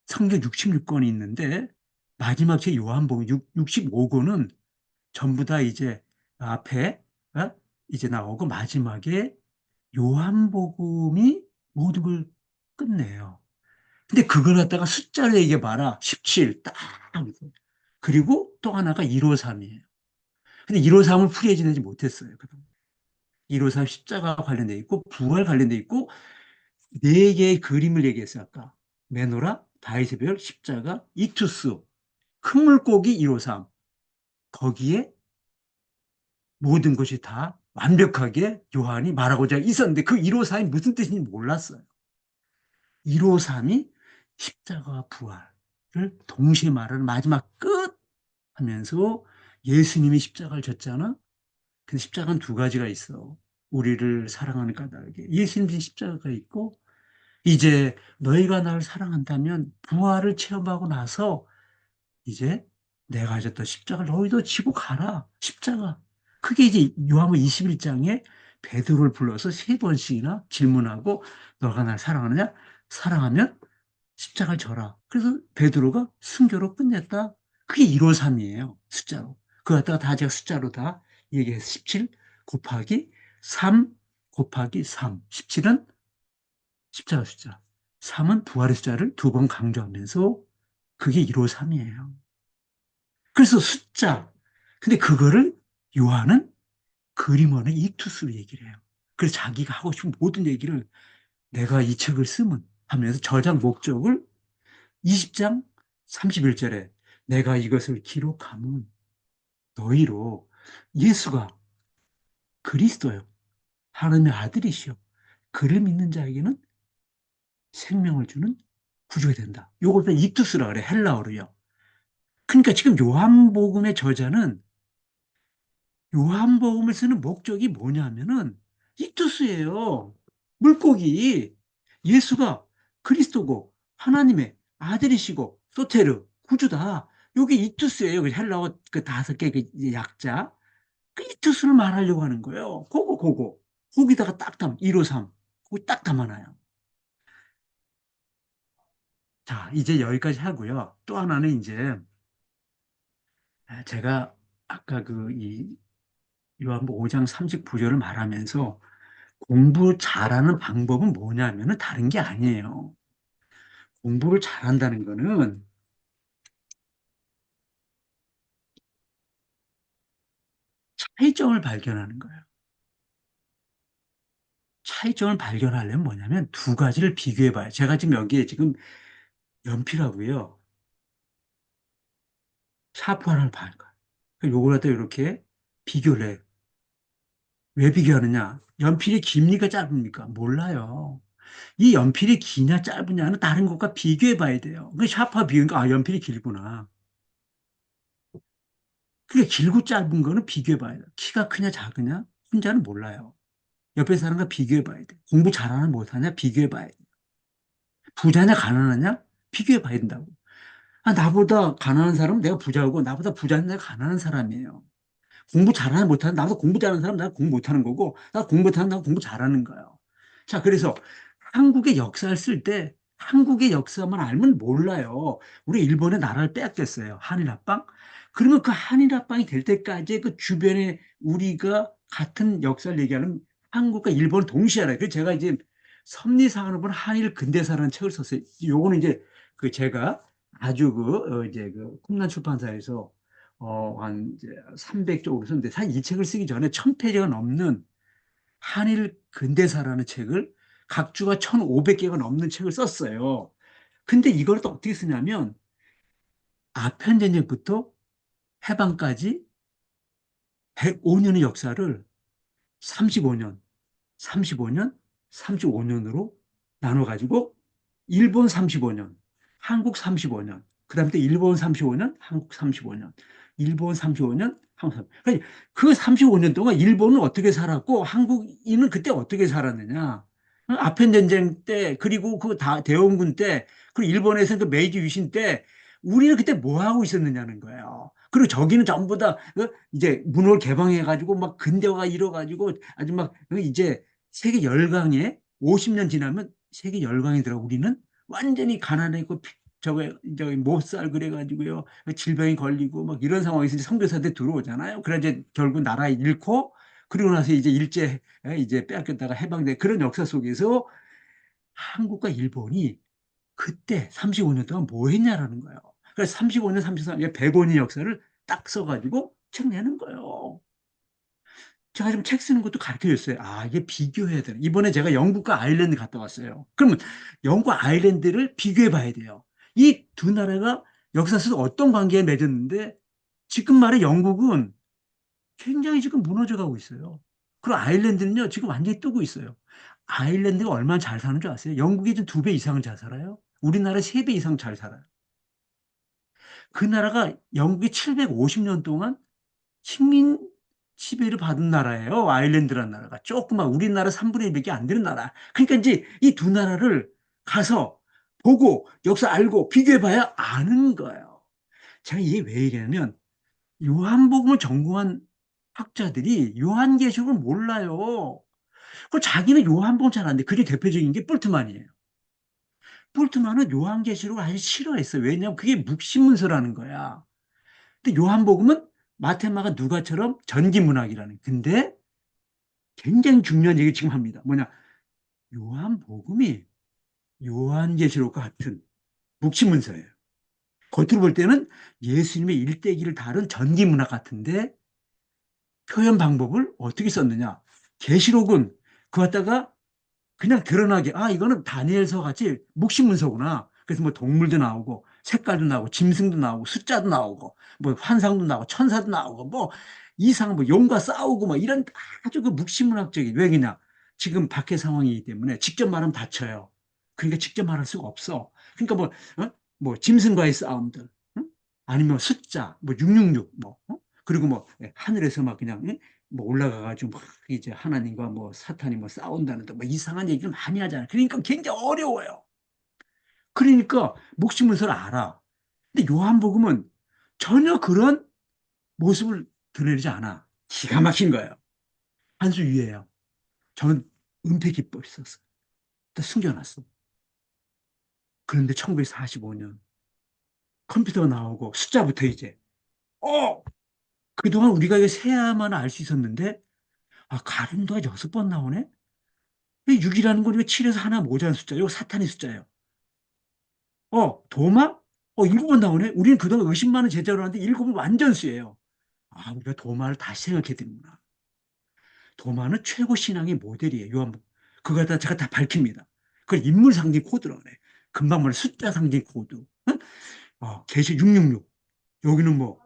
성경 66권이 있는데 마지막 책 요한복음 65권은 전부 다 이제 앞에 이제 나오고 마지막에 요한복음이 모든 걸 끝내요. 근데 그걸 갖다가 숫자로 얘기해 봐라. 17, 딱. 그리고 또 하나가 153이에요. 근데 153을 풀이해지지 못했어요. 153 십자가 관련돼 있고, 부활 관련돼 있고, 네 개의 그림을 얘기했어요, 아까. 메노라, 다윗의 별, 십자가, 이투스, 큰 물고기 153. 거기에 모든 것이 다 완벽하게 요한이 말하고자 있었는데 그 153이 무슨 뜻인지 몰랐어요. 153이 십자가와 부활을 동시에 말하는 마지막 끝 하면서 예수님이 십자가를 졌잖아. 근데 십자가는 두 가지가 있어. 우리를 사랑하는 까닭에 예수님 십자가가 있고, 이제 너희가 나를 사랑한다면 부활을 체험하고 나서 이제 내가 졌던 십자가를 너희도 지고 가라. 십자가. 그게 이제 요한복음 21장에 베드로를 불러서 세 번씩이나 질문하고, 너가 날 사랑하느냐? 사랑하면 십자가를 져라. 그래서 베드로가 순교로 끝냈다. 그게 153이에요. 숫자로. 그거 갖다가 다 제가 숫자로 다 얘기해서 17 곱하기 3 곱하기 3. 17은 십자가 숫자. 3은 부활의 숫자를 두 번 강조하면서 그게 153이에요. 그래서 숫자. 근데 그거를 요한은 그림어는 익투스로 얘기를 해요. 그래서 자기가 하고 싶은 모든 얘기를 내가 이 책을 쓰면 하면서 저장 목적을 20장 31절에 내가 이것을 기록하면 너희로 예수가 그리스도요. 하나님의 아들이시요. 그를 믿는 자에게는 생명을 주는 구주가 된다. 요걸 익투스라 그래, 헬라어로요. 그러니까 지금 요한복음의 저자는 요한복음을 쓰는 목적이 뭐냐면은 익투스예요. 물고기. 예수가 그리스도고 하나님의 아들이시고 소테르 구주다. 요게 익투스예요. 그 헬라어 그 5개 그 약자. 그 익투스를 말하려고 하는 거예요. 그거. 거기다가 딱 담, 153. 거기 딱 담아놔요. 자, 이제 여기까지 하고요. 또 하나는 이제 제가 아까 이 요한복음 5장 39절을 말하면서 공부 잘하는 방법은 뭐냐면은 다른 게 아니에요. 공부를 잘한다는 거는 차이점을 발견하는 거예요. 차이점을 발견하려면 뭐냐면 두 가지를 비교해 봐요. 제가 지금 여기에 지금 연필하고요. 샤프 하나를 봐요. 요걸 갖다 이렇게 비교를 해요. 왜 비교하느냐? 연필이 깁니까 짧습니까? 몰라요. 이 연필이 기냐 짧으냐는 다른 것과 비교해 봐야 돼요. 그 샤프와 비교니까 연필이 길구나. 그게 길고 짧은 거는 비교해 봐야 돼요. 키가 크냐 작으냐 혼자는 몰라요. 옆에 사람과 비교해 봐야 돼. 공부 잘하나 못하냐 비교해 봐야 돼. 부자냐 가난하냐 비교해 봐야 된다고. 나보다 가난한 사람은 내가 부자고 나보다 부자는 내가 가난한 사람이에요. 공부 잘하나 못하는 나보다 공부 잘하는 사람 내가 공부 못하는 거고 나 공부 못하는 나가 공부 잘하는 거예요. 자, 그래서 한국의 역사를 쓸 때 한국의 역사만 알면 몰라요. 우리 일본의 나라를 빼앗겼어요. 한일합방. 그러면 그 한일합방이 될 때까지 그 주변에 우리가 같은 역사를 얘기하는 한국과 일본을 동시에 알아요. 그래서 제가 이제 섭리상으로 본 한일 근대사라는 책을 썼어요. 요거는 이제 제가 아주 이제 콩난 출판사에서 한 이제 300쪽으로 썼는데 사실 이 책을 쓰기 전에 1000페이지가 넘는 한일 근대사라는 책을 각주가 1500개가 넘는 책을 썼어요. 근데 이걸 또 어떻게 쓰냐면 아편전쟁부터 해방까지 105년의 역사를 35년, 35년, 35년으로 나눠가지고 일본 35년, 한국 35년. 그다음에 또 일본 35년, 한국 35년, 일본 35년, 한국 35년. 그러니까 그 35년 동안 일본은 어떻게 살았고 한국인은 그때 어떻게 살았느냐? 아편 전쟁 때 그리고 그 다 대원군 때 그리고 일본에서 그 메이지 유신 때 우리는 그때 뭐 하고 있었느냐는 거예요. 그리고 저기는 전부 다 이제 문호를 개방해가지고 막 근대화가 이뤄가지고 아주 막 이제 세계 열강에 50년 지나면 세계 열강이 들어 우리는 완전히 가난했고 저기 못 살 그래가지고요 질병이 걸리고 막 이런 상황에서 이제 선교사들 들어오잖아요. 그래 이제 결국 나라 잃고 그리고 나서 이제 일제 이제 빼앗겼다가 해방된 그런 역사 속에서 한국과 일본이 그때 35년 동안 뭐 했냐라는 거예요. 그래서 35년, 34년, 100원의 역사를 딱 써가지고 책 내는 거예요. 제가 좀 책 쓰는 것도 가르쳐 줬어요. 아, 이게 비교해야 되나. 이번에 제가 영국과 아일랜드 갔다 왔어요. 그러면 영국과 아일랜드를 비교해 봐야 돼요. 이 두 나라가 역사 속에서 어떤 관계에 맺었는데 지금 말해 영국은 굉장히 지금 무너져 가고 있어요. 그리고 아일랜드는요, 지금 완전히 뜨고 있어요. 아일랜드가 얼마나 잘 사는 줄 아세요? 영국이 좀 2배 이상은 잘 살아요. 우리나라 3배 이상 잘 살아요. 그 나라가 영국이 750년 동안 식민 지배를 받은 나라예요. 아일랜드라는 나라가. 조그만 우리나라 3분의 1밖에 안 되는 나라. 그러니까 이제 이 두 나라를 가서 보고 역사 알고 비교해봐야 아는 거예요. 제가 이게 왜 이러냐면 요한복음을 전공한 학자들이 요한계시록을 몰라요. 그 자기는 요한복음 잘 안 돼. 그게 대표적인 게 뿔트만이에요. 뿔트만은 요한계시록을 아주 싫어했어요. 왜냐하면 그게 묵시문서라는 거야. 근데 요한복음은 마테마가 누가처럼 전기문학이라는. 근데 굉장히 중요한 얘기 지금 합니다. 뭐냐? 요한복음이 요한계시록과 같은 묵시문서예요. 겉으로 볼 때는 예수님의 일대기를 다룬 전기문학 같은데 표현 방법을 어떻게 썼느냐? 계시록은 그 갖다가 그냥 드러나게 아 이거는 다니엘서 같이 묵시문서구나. 그래서 뭐 동물도 나오고 색깔도 나오고 짐승도 나오고 숫자도 나오고 뭐 환상도 나오고 천사도 나오고 뭐 이상 뭐 용과 싸우고 뭐 이런 아주 그 묵시문학적인 왜 그냥 지금 밖의 상황이기 때문에 직접 말하면 다쳐요. 그러니까 직접 말할 수가 없어. 그러니까 뭐, 뭐 짐승과의 싸움들, 응? 아니면 숫자, 뭐 666, 뭐, 그리고 뭐 하늘에서 막 그냥 뭐 올라가가지고 막 이제 하나님과 뭐 사탄이 뭐 싸운다는데 뭐 이상한 얘기를 많이 하잖아요. 그러니까 굉장히 어려워요. 그러니까 목시문서를 알아. 근데 요한복음은 전혀 그런 모습을 드러내지 않아. 기가 막힌 거예요. 한 수 위에요. 저는 은폐 기법이 있었어. 다 숨겨놨어. 그런데 1945년 컴퓨터가 나오고 숫자부터 이제 그동안 우리가 이거 세야만 알 수 있었는데 가림도가 6번 나오네? 6이라는 건 7에서 하나 모자란 숫자예요. 이거 사탄의 숫자예요. 도마? 7번 나오네? 우리는 그동안 의심 많은 제자로 하는데 7은 완전수예요. 우리가 도마를 다시 생각해야 되는구나. 도마는 최고 신앙의 모델이에요. 요한복. 그거 다 제가 다 밝힙니다. 그걸 인물 상징 코드라고 그래. 금방 말해 숫자 상징 코드. 응? 계시 666. 여기는 뭐,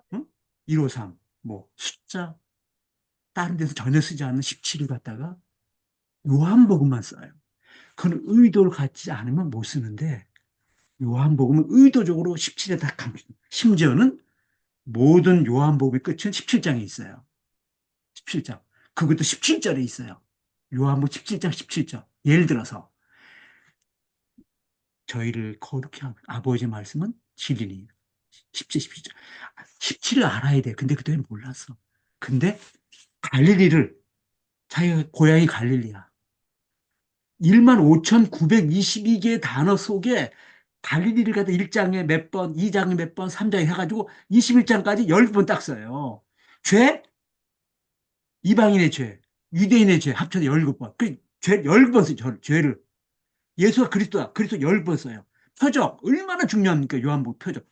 153. 뭐, 숫자. 다른 데서 전혀 쓰지 않는 17을 갖다가 요한복음만 써요. 그건 의도를 갖지 않으면 못 쓰는데 요한복음은 의도적으로 17에 다 감춥니다. 심지어는 모든 요한복음의 끝은 17장에 있어요. 17장. 그것도 17절에 있어요. 요한복음 17장 17절. 예를 들어서 저희를 거룩히 한 아버지의 말씀은 진리니 17, 17절. 17을 알아야 돼. 근데 그때 몰랐어. 근데 갈릴리를 자기가 고향이 갈릴리야. 1만 5,922개의 단어 속에 갈릴리를 갖다 1장에 몇 번, 2장에 몇 번, 3장에 해가지고 21장까지 10번 딱 써요. 죄? 이방인의 죄, 유대인의 죄 합쳐서 17번. 죄 10번 써요. 죄를. 예수가 그리스도다. 그리스도 10번 써요. 표적. 얼마나 중요합니까? 요한복 표적.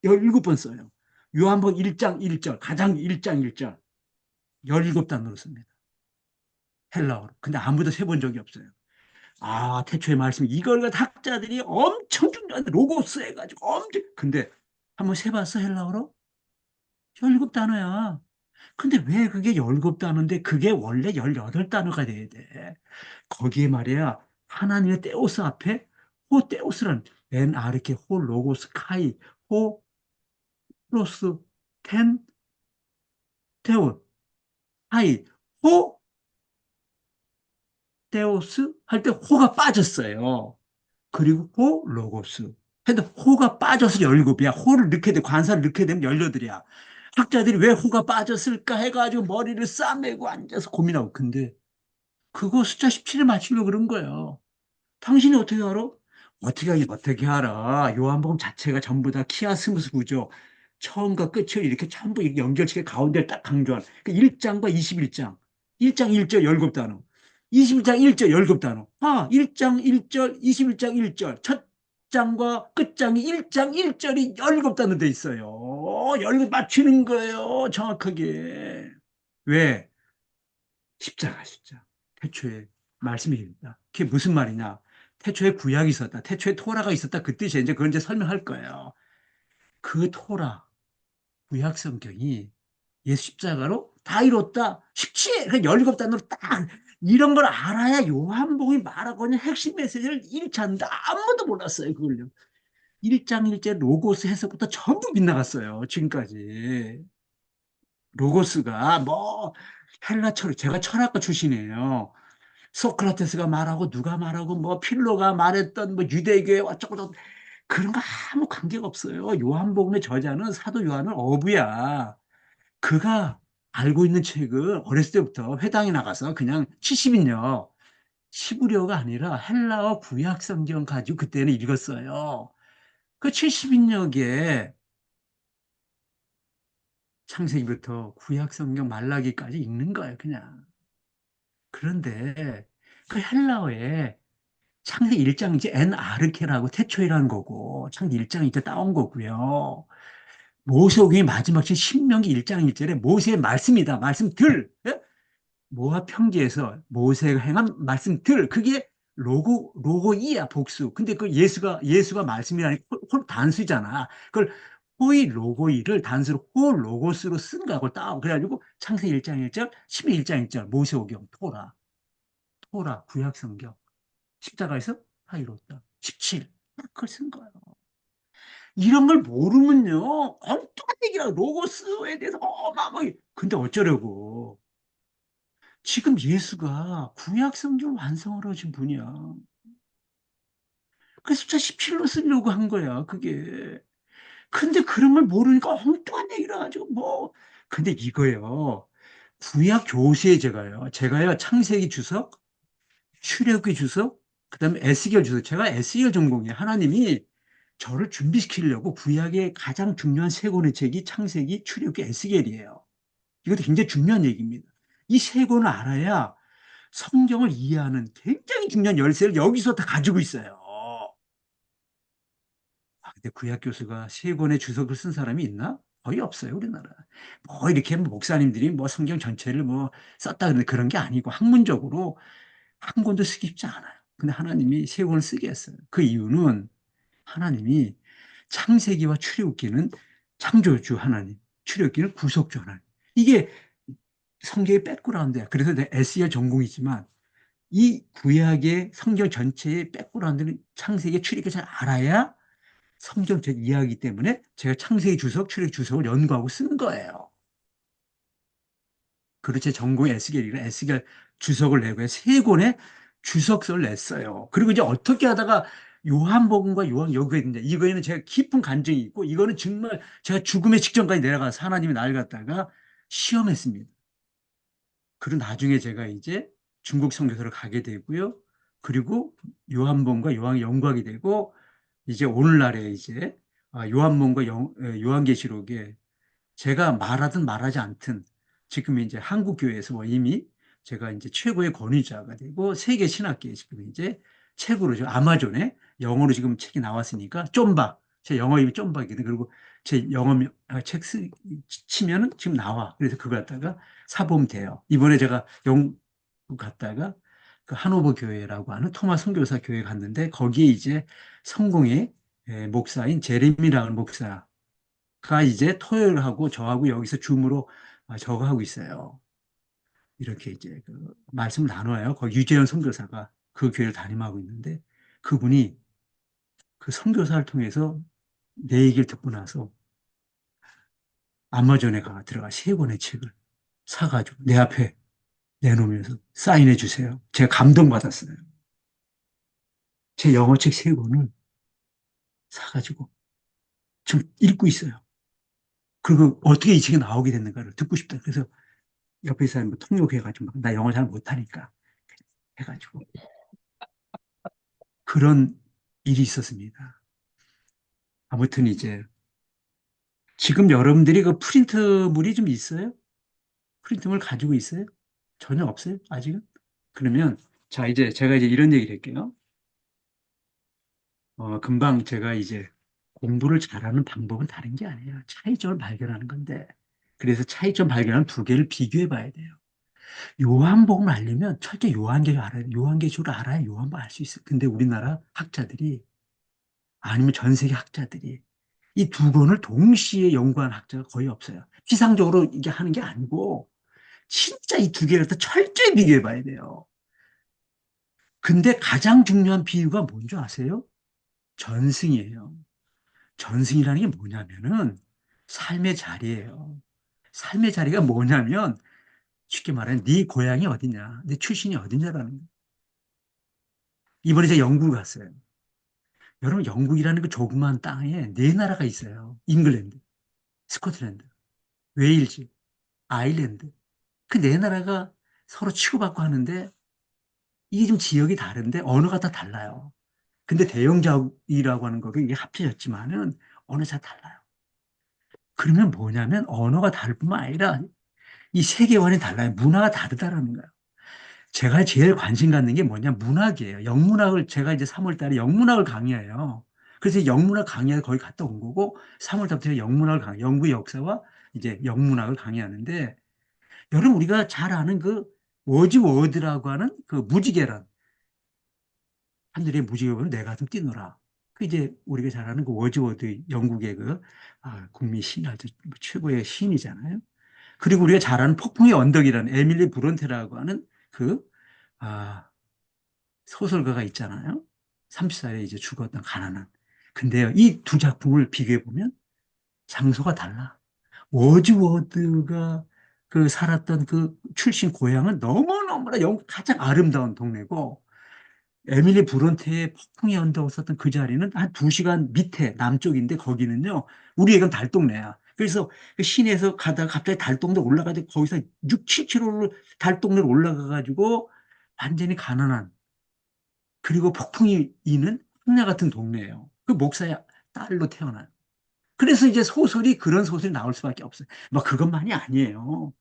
17번 써요. 요한복 1장 1절. 가장 1장 1절. 17단어로 씁니다. 헬라어로. 근데 아무도 세본 적이 없어요. 태초의 말씀. 이걸 갖다 학자들이 엄청 중요한 로고스 해가지고 엄청. 근데 한번 세봤어, 헬라어로? 17단어야. 근데 왜 그게 17단어인데 그게 원래 18단어가 돼야 돼. 거기에 말이야 하나님의 테오스 앞에 호테오스란 맨 아르케 호 로고스 카이 호 플러스 텐 테온 하이 호 테오스 할 때 호가 빠졌어요. 그리고 호 로고스. 근데 호가 빠져서 17이야. 호를 넣게 돼 관사를 넣게 되면 18이야. 학자들이 왜 호가 빠졌을까 해가지고 머리를 싸매고 앉아서 고민하고. 근데 그거 숫자 17에 맞추려고 그런 거예요. 당신이 어떻게 알아? 어떻게 알아? 요한복음 자체가 전부 다 키아스무스 구조. 처음과 끝을 이렇게 전부 이렇게 연결시켜 가운데 딱 강조한. 그 1장과 21장. 1장 1절 17단어. 21장 1절 17단어. 1장 1절, 21장 1절. 첫 장과 끝장이 1장 1절이 17단어 돼 있어요. 17 맞추는 거예요. 정확하게. 왜? 십자가. 태초에 말씀입니다. 그게 무슨 말이냐? 태초에 구약이 있었다. 태초에 토라가 있었다. 그 뜻이 이제 그걸 이제 설명할 거예요. 그 토라, 구약 성경이 예수 십자가로 다 이뤘다. 쉽지? 그 17단으로 딱 이런 걸 알아야 요한복음이 말하고 있는 핵심 메시지를 일치한다. 아무도 몰랐어요. 그걸요. 1장 1절 로고스 해석부터 전부 빗나갔어요. 지금까지. 로고스가 뭐 헬라 철학, 제가 철학과 출신이에요. 소크라테스가 말하고 누가 말하고 뭐 필로가 말했던 뭐 유대교의 어쩌고 저쩌고 그런 거 아무 관계가 없어요. 요한복음의 저자는 사도 요한은 어부야. 그가 알고 있는 책을 어렸을 때부터 회당에 나가서 그냥 70인요. 시부려가 아니라 헬라어 구약 성경 가지고 그때는 읽었어요. 그 70인역에 창세기부터 구약 성경 말라기까지 읽는 거예요, 그냥. 그런데 그 헬라어에 창세기 1장 이제 엔아르케라고 태초이라는 거고 창세기 1장 이제 따온 거고요. 모세오경의 마지막 신 신명기 1장 1절에 모세의 말씀이다. 말씀들. 예? 모압 평지에서 모세가 행한 말씀들. 그게 로고이야 복수. 근데 그 예수가 말씀이라니 단수잖아. 그걸 호이 로고이를 단수로 호 로고스로 쓴 거하고 따. 그래가지고 창세기 1장 1절, 12 1장 1절 모세오경 토라 구약 성경. 십자가에서 다 이뤘다. 17. 그걸 쓴 거예요. 이런 걸 모르면요. 엉뚱한 얘기라고 로고스에 대해서 어마어마하게. 근데 어쩌려고. 지금 예수가 구약 성경 완성을 하신 분이야. 그 숫자 17로 쓰려고 한 거야, 그게. 근데 그런 걸 모르니까 엉뚱한 얘기를 가지고 뭐. 근데 이거요. 구약 교수의 제가요, 창세기 주석, 출애굽기 주석, 그다음에 에스겔 주석. 제가 에스겔 전공이에요. 하나님이 저를 준비시키려고 구약의 가장 중요한 세 권의 책이 창세기, 출애굽기, 에스겔이에요. 이것도 굉장히 중요한 얘기입니다. 이 세 권을 알아야 성경을 이해하는 굉장히 중요한 열쇠를 여기서 다 가지고 있어요. 근데 구약 교수가 세 권의 주석을 쓴 사람이 있나? 거의 없어요, 우리나라. 뭐 이렇게 목사님들이 뭐 성경 전체를 뭐 썼다 그러는데 그런 게 아니고 학문적으로 한 권도 쓰기 쉽지 않아요. 근데 하나님이 세 권을 쓰게 했어요. 그 이유는 하나님이 창세기와 출애굽기는 창조주 하나님, 출애굽기는 구속주 하나님. 이게 성경의 백그라운드야. 그래서 내 SER 전공이지만 이 구약의 성경 전체의 백그라운드는 창세기, 출애굽기 잘 알아야 성경 제 이해하기 때문에 제가 창세기 주석, 출애굽기 주석을 연구하고 쓴 거예요. 그리고 제 전공이 에스겔이라 에스겔 주석을 내고 세 권의 주석서를 냈어요. 그리고 이제 어떻게 하다가 요한복음과 요한여고에 있는데 이거에는 제가 깊은 간증이 있고 이거는 정말 제가 죽음의 직전까지 내려가서 하나님이 날 갖다가 시험했습니다. 그리고 나중에 제가 이제 중국 선교사로 가게 되고요. 그리고 요한복음과 요한을 연구하게 되고 이제 오늘날에 이제 요한복음과 요한계시록에 제가 말하든 말하지 않든 지금 이제 한국 교회에서 뭐 이미 제가 이제 최고의 권위자가 되고 세계 신학계에 지금 이제 책으로 지금 아마존에 영어로 지금 책이 나왔으니까 쫌박 제 영어 이름이 쫌박이거든. 그리고 제 영어 치면은 지금 나와. 그래서 그거 갖다가 사보면 돼요. 이번에 제가 영국 갔다가 그 하노버 교회라고 하는 토마스 선교사 교회 갔는데 거기에 이제 성공의 목사인 제레미라는 목사 가 이제 토요일하고 저하고 여기서 줌으로 저거 하고 있어요. 이렇게 이제 그 말씀 나눠요. 거기 유재현 선교사가 그 교회를 담임하고 있는데 그분이 그 선교사를 통해서 내 얘기를 듣고 나서 아마존에 들어가 세 권의 책을 사가지고 내 앞에 내놓으면서 사인해 주세요. 제가 감동받았어요. 제 영어책 세 권을 사가지고 지금 읽고 있어요. 그리고 어떻게 이 책이 나오게 됐는가를 듣고 싶다. 그래서 옆에 사람 뭐 통역해가지고 나 영어 잘 못하니까 해가지고 그런 일이 있었습니다. 아무튼 이제 지금 여러분들이 그 프린트물이 좀 있어요? 프린트물 가지고 있어요? 전혀 없어요? 아직은? 그러면 자 이제 제가 이제 이런 얘기를 할게요. 금방 제가 이제 공부를 잘하는 방법은 다른 게 아니에요. 차이점을 발견하는 건데 그래서 차이점 발견하는 두 개를 비교해 봐야 돼요. 요한복음을 알려면 철저히 요한계를 알아야 돼. 요한계시를 알아야 요한복음 알 수 있어요. 근데 우리나라 학자들이 아니면 전 세계 학자들이 이 두 권을 동시에 연구한 학자가 거의 없어요. 피상적으로 이게 하는 게 아니고 진짜 이 두 개를 다 철저히 비교해 봐야 돼요. 근데 가장 중요한 비유가 뭔지 아세요? 전승이에요. 전승이라는 게 뭐냐면은 삶의 자리예요. 삶의 자리가 뭐냐면 쉽게 말하면 네 고향이 어디냐, 네 출신이 어디냐라는 거예요. 이번에 제가 영국 갔어요. 여러분 영국이라는 그 조그만 땅에 네 나라가 있어요. 잉글랜드, 스코틀랜드, 웨일즈, 아일랜드. 그 네 나라가 서로 치고받고 하는데 이게 좀 지역이 다른데 언어가 다 달라요. 근데 대영작이라고 하는 거로 이게 합쳐졌지만은 언어가 달라요. 그러면 뭐냐면 언어가 다를 뿐만 아니라 이 세계관이 달라요. 문화가 다르다라는 거예요. 제가 제일 관심 갖는 게 뭐냐? 문학이에요. 영문학을 제가 이제 3월 달에 영문학을 강의해요. 그래서 영문학 강의에 거의 갔다 온 거고 3월 달부터 영문학을 영국의 역사와 이제 영문학을 강의하는데 여러분 우리가 잘 아는 그 워즈워드라고 하는 그 무지개란 하늘의 무지개 보면 내 가슴 뛰노라. 그 이제 우리가 잘 아는 그 워즈워드 영국의 그 국민 신 아주 최고의 시인이잖아요. 그리고 우리가 잘 아는 폭풍의 언덕이라는 에밀리 브론테라고 하는 그 아, 소설가가 있잖아요. 30살에 이제 죽었던 가난한. 근데요, 이 두 작품을 비교해 보면 장소가 달라. 워즈워드가 그 살았던 그 출신 고향은 너무너무나 영국 가장 아름다운 동네고 에밀리 브론테의 폭풍의 언덕을 썼던 그 자리는 한 2시간 밑에 남쪽인데 거기는요, 우리에겐 달동네야. 그래서 그 시내에서 가다가 갑자기 달동네 올라가지고 거기서 6, 7km를 달동네로 올라가가지고 완전히 가난한 그리고 폭풍이 이는 황야 같은 동네예요. 그 목사의 딸로 태어나요. 그래서 이제 소설이 그런 소설이 나올 수밖에 없어요. 뭐 그것만이 아니에요.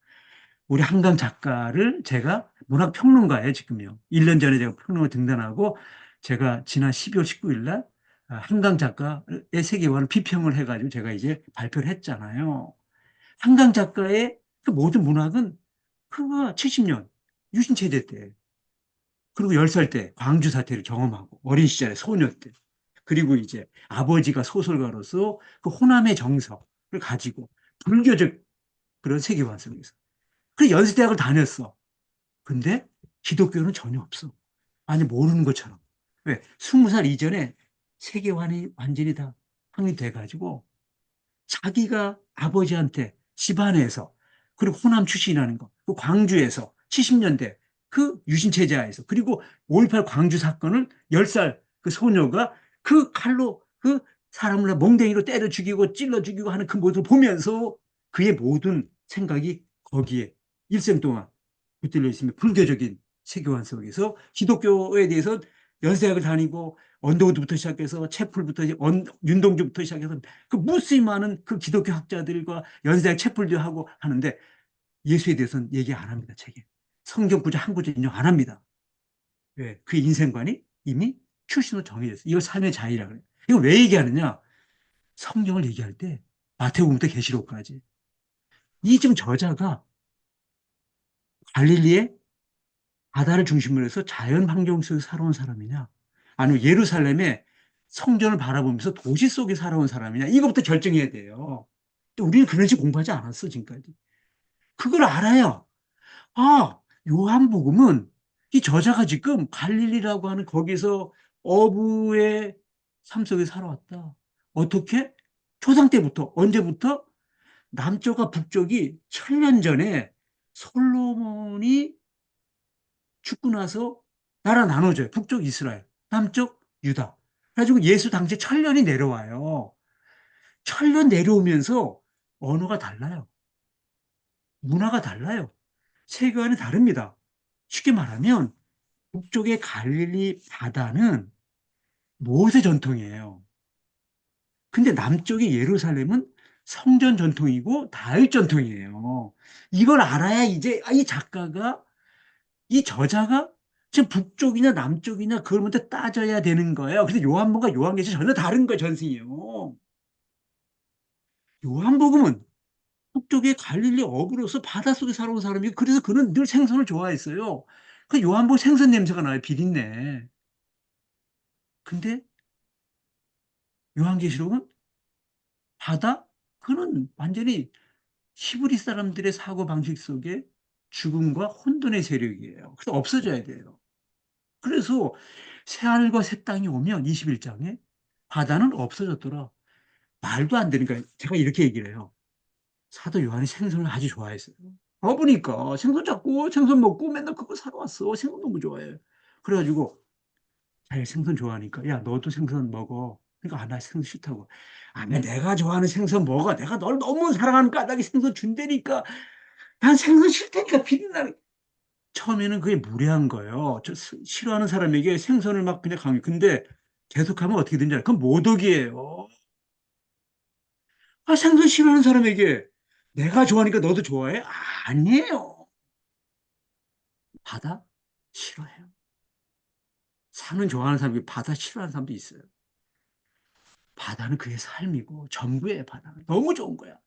우리 한강 작가를 제가 문학 평론가예요, 지금요. 1년 전에 제가 평론가 등단하고 제가 지난 12월 19일 날 한강 작가의 세계관을 비평을 해가지고 제가 이제 발표를 했잖아요. 한강 작가의 그 모든 문학은 그거 70년 유신체제 때 그리고 10살 때 광주 사태를 경험하고 어린 시절에 소녀 때 그리고 이제 아버지가 소설가로서 그 호남의 정서를 가지고 불교적 그런 세계관 속에서 그 연세대학을 다녔어. 근데 기독교는 전혀 없어. 아니 모르는 것처럼. 왜? 20살 이전에 세계관이 완전히 다 확립돼가지고 자기가 아버지한테 집안에서 그리고 호남 출신이라는 거, 그 광주에서 70년대 그 유신체제하에서 그리고 5.18 광주 사건을 10살 그 소녀가 그 칼로 그 사람을 멍댕이로 때려 죽이고 찔러 죽이고 하는 그 모습을 보면서 그의 모든 생각이 거기에 일생 동안 붙들려 있으면 불교적인 세계관 속에서 기독교에 대해서 연세학을 다니고 언더우드부터 시작해서 채플부터 윤동주부터 시작해서 그 무수히 많은 그 기독교 학자들과 연세대 채플도 하고 하는데 예수에 대해서는 얘기 안 합니다. 책에. 성경 구절 한 구절 인용 안 합니다. 왜? 그 인생관이 이미 출신으로 정해졌어요. 이걸 삶의 자유라 그래요. 이거 왜 얘기하느냐? 성경을 얘기할 때 마태복음부터 계시록까지 이 지금 저자가 갈릴리의 바다를 중심으로 해서 자연 환경 속에 살아온 사람이냐? 아니면 예루살렘의 성전을 바라보면서 도시 속에 살아온 사람이냐? 이것부터 결정해야 돼요. 또 우리는 그런 식 공부하지 않았어, 지금까지. 그걸 알아야, 요한복음은 이 저자가 지금 갈릴리라고 하는 거기서 어부의 삶 속에 살아왔다. 어떻게? 초상 때부터 언제부터 남쪽과 북쪽이 천년 전에 솔로몬이 죽고 나서 나라 나눠져요. 북쪽 이스라엘, 남쪽 유다. 그래가지고 예수 당시에 천년이 내려와요. 천년 내려오면서 언어가 달라요. 문화가 달라요. 세계관이 다릅니다. 쉽게 말하면 북쪽의 갈릴리 바다는 모세 전통이에요. 근데 남쪽의 예루살렘은 성전 전통이고 다윗 전통이에요. 이걸 알아야 이제 이 작가가 이 저자가 지금 북쪽이냐 남쪽이냐 그걸 먼저 따져야 되는 거예요. 근데 요한복음과 요한계시 전혀 다른 거예요, 전승이요. 요한복음은 북쪽의 갈릴리 어부로서 바닷속에 살아온 사람이 그래서 그는 늘 생선을 좋아했어요. 그 요한복음 생선 냄새가 나요, 비린내. 근데 요한계시록은 바다? 그는 완전히 히브리 사람들의 사고 방식 속에 죽음과 혼돈의 세력이에요. 그래서 없어져야 돼요. 그래서 새하늘과 새 땅이 오면 21장에 바다는 없어졌더라. 말도 안 되니까 제가 이렇게 얘기를 해요. 사도 요한이 생선을 아주 좋아했어요. 보니까 생선 잡고 생선 먹고 맨날 그거 사러 왔어. 생선 너무 좋아해. 그래가지고 자기 생선 좋아하니까 야 너도 생선 먹어. 그러니까 나 생선 싫다고. 내가 좋아하는 생선 먹어. 내가 널 너무 사랑하는 까닭에 생선 준다니까. 난 생선 싫다니까 비린내. 처음에는 그게 무례한 거예요. 싫어하는 사람에게 생선을 막 그냥 강요. 근데 계속하면 어떻게 되는지 알아요? 그건 모독이에요. 생선 싫어하는 사람에게 내가 좋아하니까 너도 좋아해? 아니에요. 바다 싫어해요. 산은 좋아하는 사람이 바다 싫어하는 사람도 있어요. 바다는 그의 삶이고 전부의 바다는 너무 좋은 거야.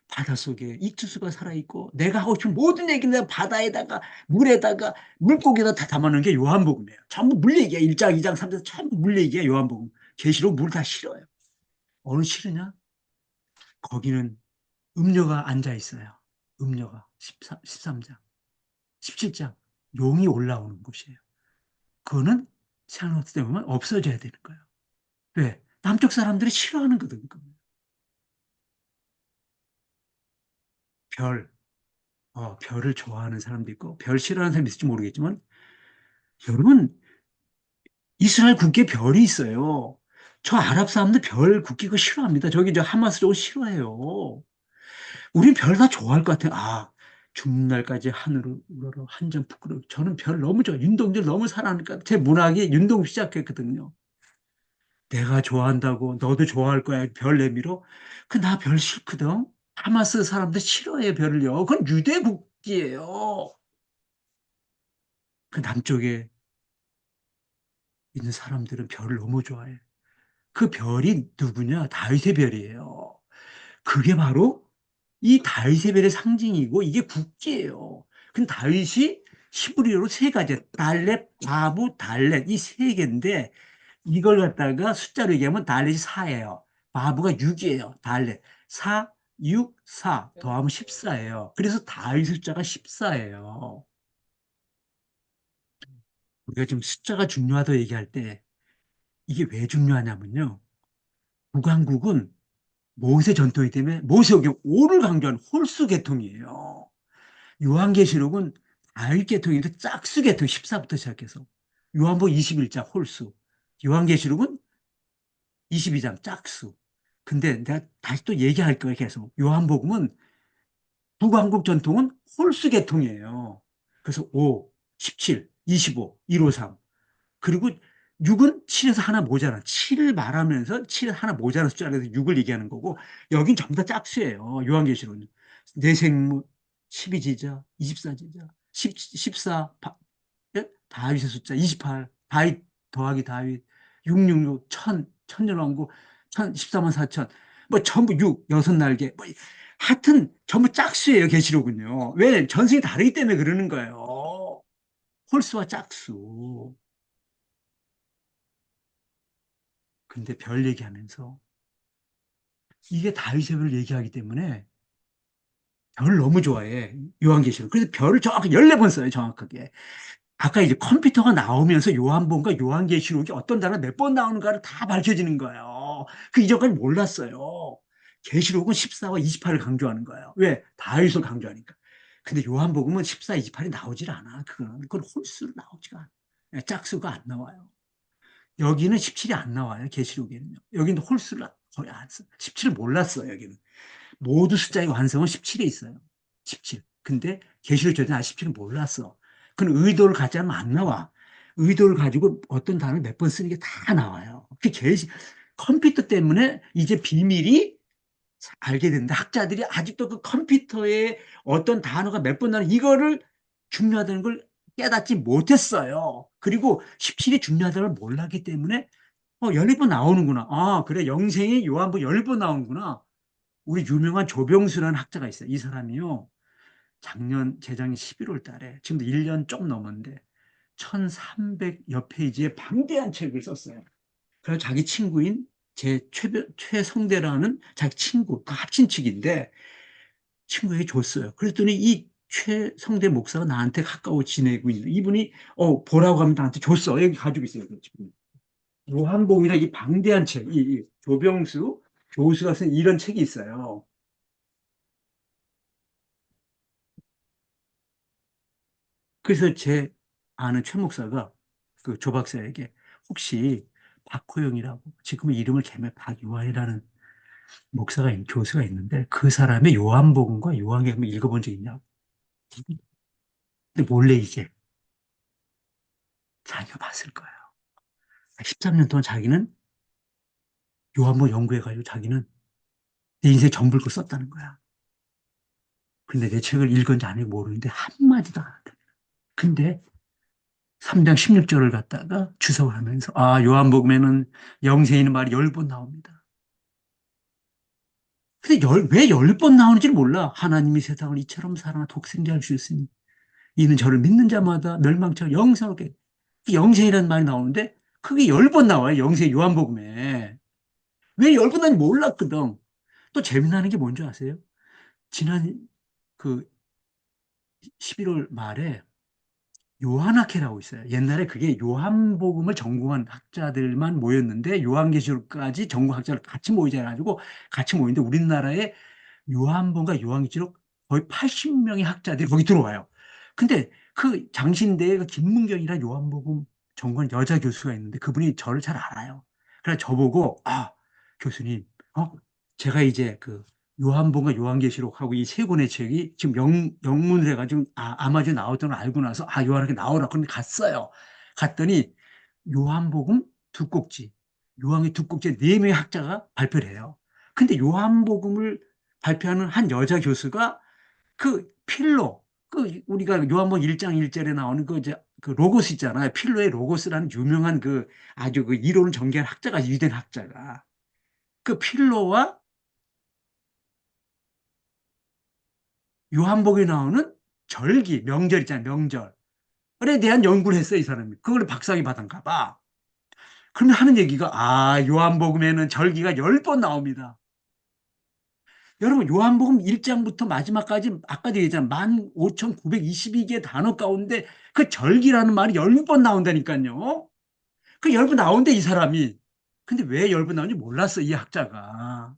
바닷속에 이투수가 살아있고 내가 하고 싶은 모든 얘기를 내가 바다에다가 물에다가 물고기에다 다 담아놓은 게 요한복음이에요. 전부 물 얘기야. 1장, 2장, 3장 전부 물 얘기야. 요한복음. 계시록 물 다 싫어요. 어느 싫으냐? 거기는 음녀가 앉아 있어요. 음녀가 13장, 17장 용이 올라오는 곳이에요. 그거는 생각할 때 보면 없어져야 되는 거예요. 왜? 남쪽 사람들이 싫어하는 거거든요. 별, 별을 좋아하는 사람도 있고 별 싫어하는 사람이 있을지 모르겠지만 여러분 이스라엘 국기에 별이 있어요. 저 아랍 사람들 별 국기 그 싫어합니다. 저기 저 하마스 저거 싫어해요. 우린 별 다 좋아할 것 같아요. 죽는 날까지 하늘을 우러러 한 점 부끄러워. 저는 별 너무 좋아. 윤동주를 너무 사랑하니까 제 문학이 윤동 시작했거든요. 내가 좋아한다고 너도 좋아할 거야. 별 내밀어. 나 별 싫거든. 하마스 사람들 싫어해 별을요. 그건 유대 국기예요. 그 남쪽에 있는 사람들은 별을 너무 좋아해. 그 별이 누구냐? 다윗의 별이에요. 그게 바로 이 다윗의 별의 상징이고 이게 국기예요. 근데 다윗이 히브리어로 세 가지, 달렛, 바브, 달렛 이 세 개인데 이걸 갖다가 숫자로 얘기하면 달렛이 4예요. 바브가 6이에요. 달렛. 4, 6, 4 더하면 14예요. 그래서 다윗 숫자가 14예요. 우리가 지금 숫자가 중요하다고 얘기할 때 이게 왜 중요하냐면요. 북왕국은 모세 전통이기 때문에 모세오경 5를 강조한 홀수 계통이에요. 요한계시록은 다윗 계통인데 짝수 계통 14부터 시작해서 요한복음 21장 홀수, 요한계시록은 22장 짝수. 근데 내가 다시 또 얘기할 거예요. 계속 요한복음은 북왕국 전통은 홀수 계통이에요. 그래서 5, 17, 25, 153 그리고 6은 7에서 하나 모자란 7을 말하면서 7에서 하나 모자란 숫자라서 6을 얘기하는 거고 여긴 전부 다 짝수예요. 요한계시록은 내생무 12지자 24지자 14 다윗의 숫자 28 다윗 더하기 다윗 666 1000 천년왕국 14만 4천 뭐 전부 6 여섯 날개 뭐 하여튼 전부 짝수예요. 계시록은요. 왜? 전승이 다르기 때문에 그러는 거예요. 홀수와 짝수. 근데 별 얘기하면서 이게 다윗의 별을 얘기하기 때문에 별을 너무 좋아해. 요한계시록. 그래서 별을 정확히 14번 써요. 정확하게. 아까 이제 컴퓨터가 나오면서 요한복음과 요한계시록이 어떤 단어 몇 번 나오는가를 다 밝혀지는 거예요. 그 이전까지 몰랐어요. 계시록은 14와 28을 강조하는 거예요. 왜? 다윗을 강조하니까. 근데 요한복음은 14, 28이 나오질 않아. 그건 홀수로 나오지가 않아. 짝수가 안 나와요. 여기는 17이 안 나와요. 계시록에는요. 여기는 홀수를 거의 안 써. 17을 몰랐어요. 여기는. 모두 숫자의 완성은 17에 있어요. 17. 근데 계시록 저자는 17을 몰랐어. 그건 의도를 가지 않으면 안 나와. 의도를 가지고 어떤 단어를 몇 번 쓰는 게 다 나와요. 그 컴퓨터 때문에 이제 비밀이 알게 된다. 학자들이 아직도 그 컴퓨터에 어떤 단어가 몇 번 나는 이거를 중요하다는 걸 깨닫지 못했어요. 그리고 17이 중요하다는 걸 몰랐기 때문에 14번 나오는구나. 아, 그래. 영생이 요한복 10번 나오는구나. 우리 유명한 조병수라는 학자가 있어요. 이 사람이요. 재작년 11월 달에, 지금도 1년 좀 넘었는데, 1300여 페이지의 방대한 책을 썼어요. 그래서 자기 친구인 최성대라는 자기 친구, 그 합친 책인데, 친구에게 줬어요. 그랬더니 이 최성대 목사가 나한테 가까워 지내고 있는, 이분이, 보라고 하면 나한테 줬어. 여기 가지고 있어요. 지금. 요한복음이라 이 방대한 책, 이 조병수 교수가 쓴 이런 책이 있어요. 그래서 제 아는 최 목사가 그 조 박사에게 혹시 박호영이라고 지금은 이름을 개명 박요한이라는 교수가 있는데 그 사람의 요한복음과 요한계시록 읽어본 적 있냐고. 근데 몰래 이제 자기가 봤을 거예요. 13년 동안 자기는 요한복음 연구해가지고 자기는 내 인생 전부를 거 썼다는 거야. 근데 내 책을 읽은지 안 읽은지 모르는데 한마디도 안 한다. 근데 3장 16절을 갖다가 주석을 하면서 요한복음에는 영생이는 말이 10번 나옵니다. 근데 왜 10번 나오는지를 몰라. 하나님이 세상을 이처럼 사랑하 독생자를 주셨으니 이는 저를 믿는 자마다 멸망처럼 영생하게 영생이라는 말이 나오는데 그게 10번 나와요. 영생 요한복음에. 왜 10번 나는지 몰랐거든. 또 재미나는 게 뭔지 아세요? 지난 그 11월 말에 요한학회라고 있어요. 옛날에 그게 요한복음을 전공한 학자들만 모였는데 요한계시록까지 전공 학자를 같이 모이자 해가지고 같이 모이는데 우리나라에 요한복음과 요한계시록 거의 80명의 학자들이 거기 들어와요. 근데 그 장신대에 그 김문경이라는 요한복음 전공한 여자 교수가 있는데 그분이 저를 잘 알아요. 그래서 저보고 교수님, 제가 이제 그 요한복음과 요한계시록하고 이 세 권의 책이 지금 영문을 해가지고 아마존에 나왔던 걸 알고 나서 요한학회 나오라 그런데 갔어요. 갔더니 요한복음 두 꼭지, 요한의 두 꼭지에 네 명의 학자가 발표를 해요. 근데 요한복음을 발표하는 한 여자 교수가 그 필로, 그 우리가 요한복음 1장 1절에 나오는 그 로고스 있잖아요. 필로의 로고스라는 유명한 그 아주 그 이론을 전개한 학자가 유된 학자가 그 필로와 요한복음에 나오는 명절 있잖아요. 명절에 대한 연구를 했어요. 이 사람이. 그걸 박사학위 받은가 봐. 그러면 하는 얘기가 요한복음에는 절기가 10번 나옵니다. 여러분 요한복음 1장부터 마지막까지 아까도 얘기했잖아요. 15,922개 단어 가운데 그 절기라는 말이 10번 나온다니까요. 그 10번 나오는데 이 사람이. 근데 왜 10번 나오는지 몰랐어. 이 학자가.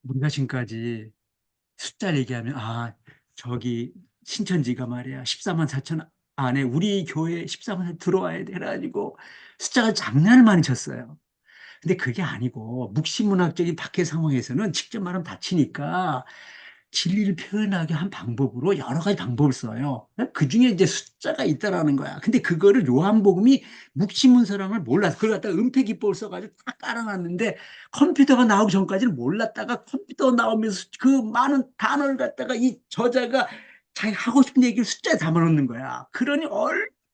우리가 지금까지 숫자를 얘기하면 저기 신천지가 말이야 14만 4천 안에 우리 교회 14만 4천 들어와야 돼 해가지고 숫자가 장난을 많이 쳤어요. 근데 그게 아니고 묵시문학적인 박해 상황에서는 직접 말하면 다치니까 진리를 표현하게 한 방법으로 여러 가지 방법을 써요. 그 중에 이제 숫자가 있다라는 거야. 근데 그거를 요한복음이 묵시문서랑을 몰라서 그걸 갖다가 은폐기법을 써가지고 다 깔아놨는데 컴퓨터가 나오기 전까지는 몰랐다가 컴퓨터가 나오면서 그 많은 단어를 갖다가 이 저자가 자기 하고 싶은 얘기를 숫자에 담아놓는 거야. 그러니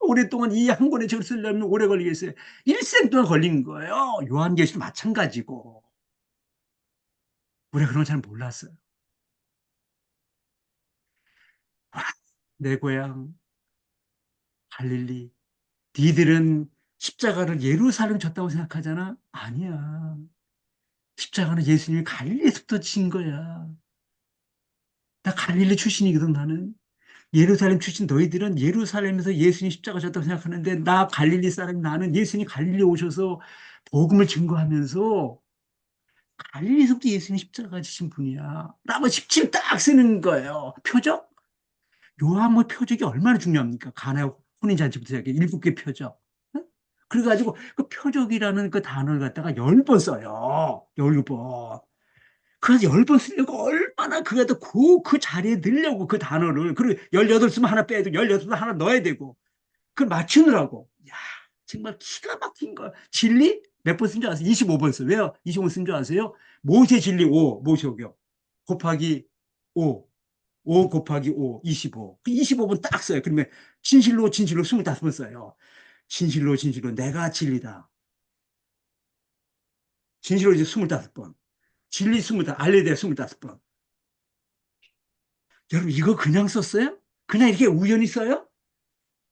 오랫동안 이 한 권의 책을 쓰려면 오래 걸리겠어요. 일생 동안 걸린 거예요. 요한계시도 마찬가지고. 우리가 그런 걸 잘 몰랐어요. 와, 내 고향 갈릴리. 니들은 십자가를 예루살렘 졌다고 생각하잖아? 아니야. 십자가는 예수님이 갈릴리에서부터 진 거야. 나 갈릴리 출신이거든, 나는. 예루살렘 출신 너희들은 예루살렘에서 예수님 십자가 졌다고 생각하는데 나 갈릴리 사람 나는 예수님 갈릴리 오셔서 복음을 증거하면서 갈릴리서부터 예수님 십자가 지신 분이야. 라고 17 딱 쓰는 거예요. 표적? 요한뭐 표적이 얼마나 중요합니까? 가나 혼인잔치부터 시작해 7개 표적. 응? 그래가지고 그 표적이라는 그 단어를 갖다가 10번 써요. 10번. 그래서 10번 쓰려고 얼마나 그래도 그 자리에 넣으려고 그 단어를. 그리고 18 쓰면 하나 빼야 되고 18 쓰면 하나 넣어야 되고. 그걸 맞추느라고. 야, 정말 기가 막힌 거. 진리? 몇 번 쓴 줄 아세요? 25번 써. 왜요? 25번 쓴 줄 아세요? 모세 진리 5, 모세오경. 곱하기 5. 5 곱하기 5, 25. 그 25번 딱 써요. 그러면 진실로, 진실로 25번 써요. 진실로, 진실로 내가 진리다. 진실로 이제 25번. 진리 25, 알레데 25번. 여러분, 이거 그냥 썼어요? 그냥 이렇게 우연히 써요?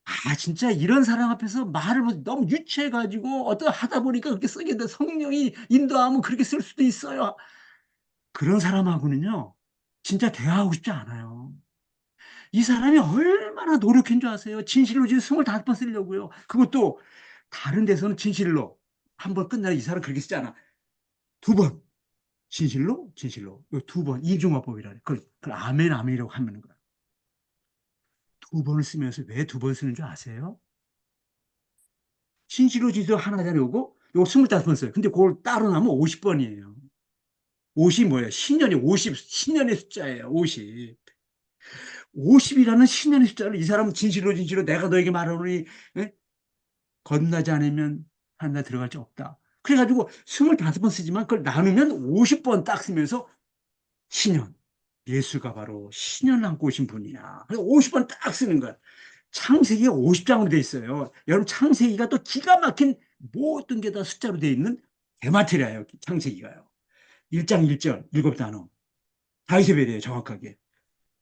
아, 진짜 이런 사람 앞에서 말을 너무 유치해가지고 어떤 하다 보니까 그렇게 쓰게 돼. 성령이 인도하면 그렇게 쓸 수도 있어요. 그런 사람하고는요, 진짜 대화하고 싶지 않아요. 이 사람이 얼마나 노력한 줄 아세요? 진실로 지금 25번 쓰려고요. 그것도 다른 데서는 진실로 한 번 끝나면 이 사람 그렇게 쓰지 않아. 2번. 진실로, 진실로. 이거 2번. 이중화법이라 그래. 그걸 아멘, 아멘이라고 하는 거야. 2번을 쓰면서 왜 2번 쓰는 줄 아세요? 진실로, 진실로 하나짜리 오고, 요거 25번 써요. 근데 그걸 따로 나면 50번이에요. 50이 뭐예요? 신년이 50, 신년의 숫자예요. 50. 50이라는 신년의 숫자를 이 사람은 진실로, 진실로 내가 너에게 말하노니, 예? 거듭나지 않으면 하나 들어갈 수 없다. 그래가지고 25번 쓰지만 그걸 나누면 50번 딱 쓰면서 신현. 예수가 바로 신현을 안고 오신 분이야. 그래서 50번 딱 쓰는 거야. 창세기가 50장으로 돼 있어요. 여러분 창세기가 또 기가 막힌 모든 게 다 숫자로 돼 있는 대마테리아예요. 창세기가요. 1장 1절 7단어. 다이세벨이에요. 정확하게.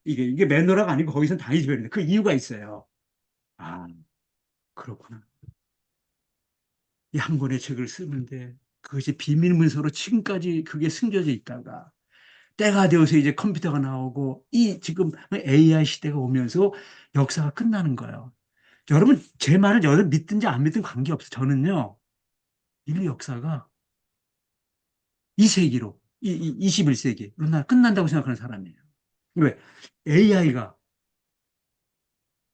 이게 매너라가 아니고 거기선 다이세벨인데 그 이유가 있어요. 아, 그렇구나. 이 한 권의 책을 쓰는데 그것이 비밀 문서로 지금까지 그게 숨겨져 있다가 때가 되어서 이제 컴퓨터가 나오고 이 지금 AI 시대가 오면서 역사가 끝나는 거예요. 여러분 제 말을 여러분 믿든지 안 믿든 관계없어. 저는요. 인류 역사가 이 세기로 21세기로 나 끝난다고 생각하는 사람이에요. 왜? AI가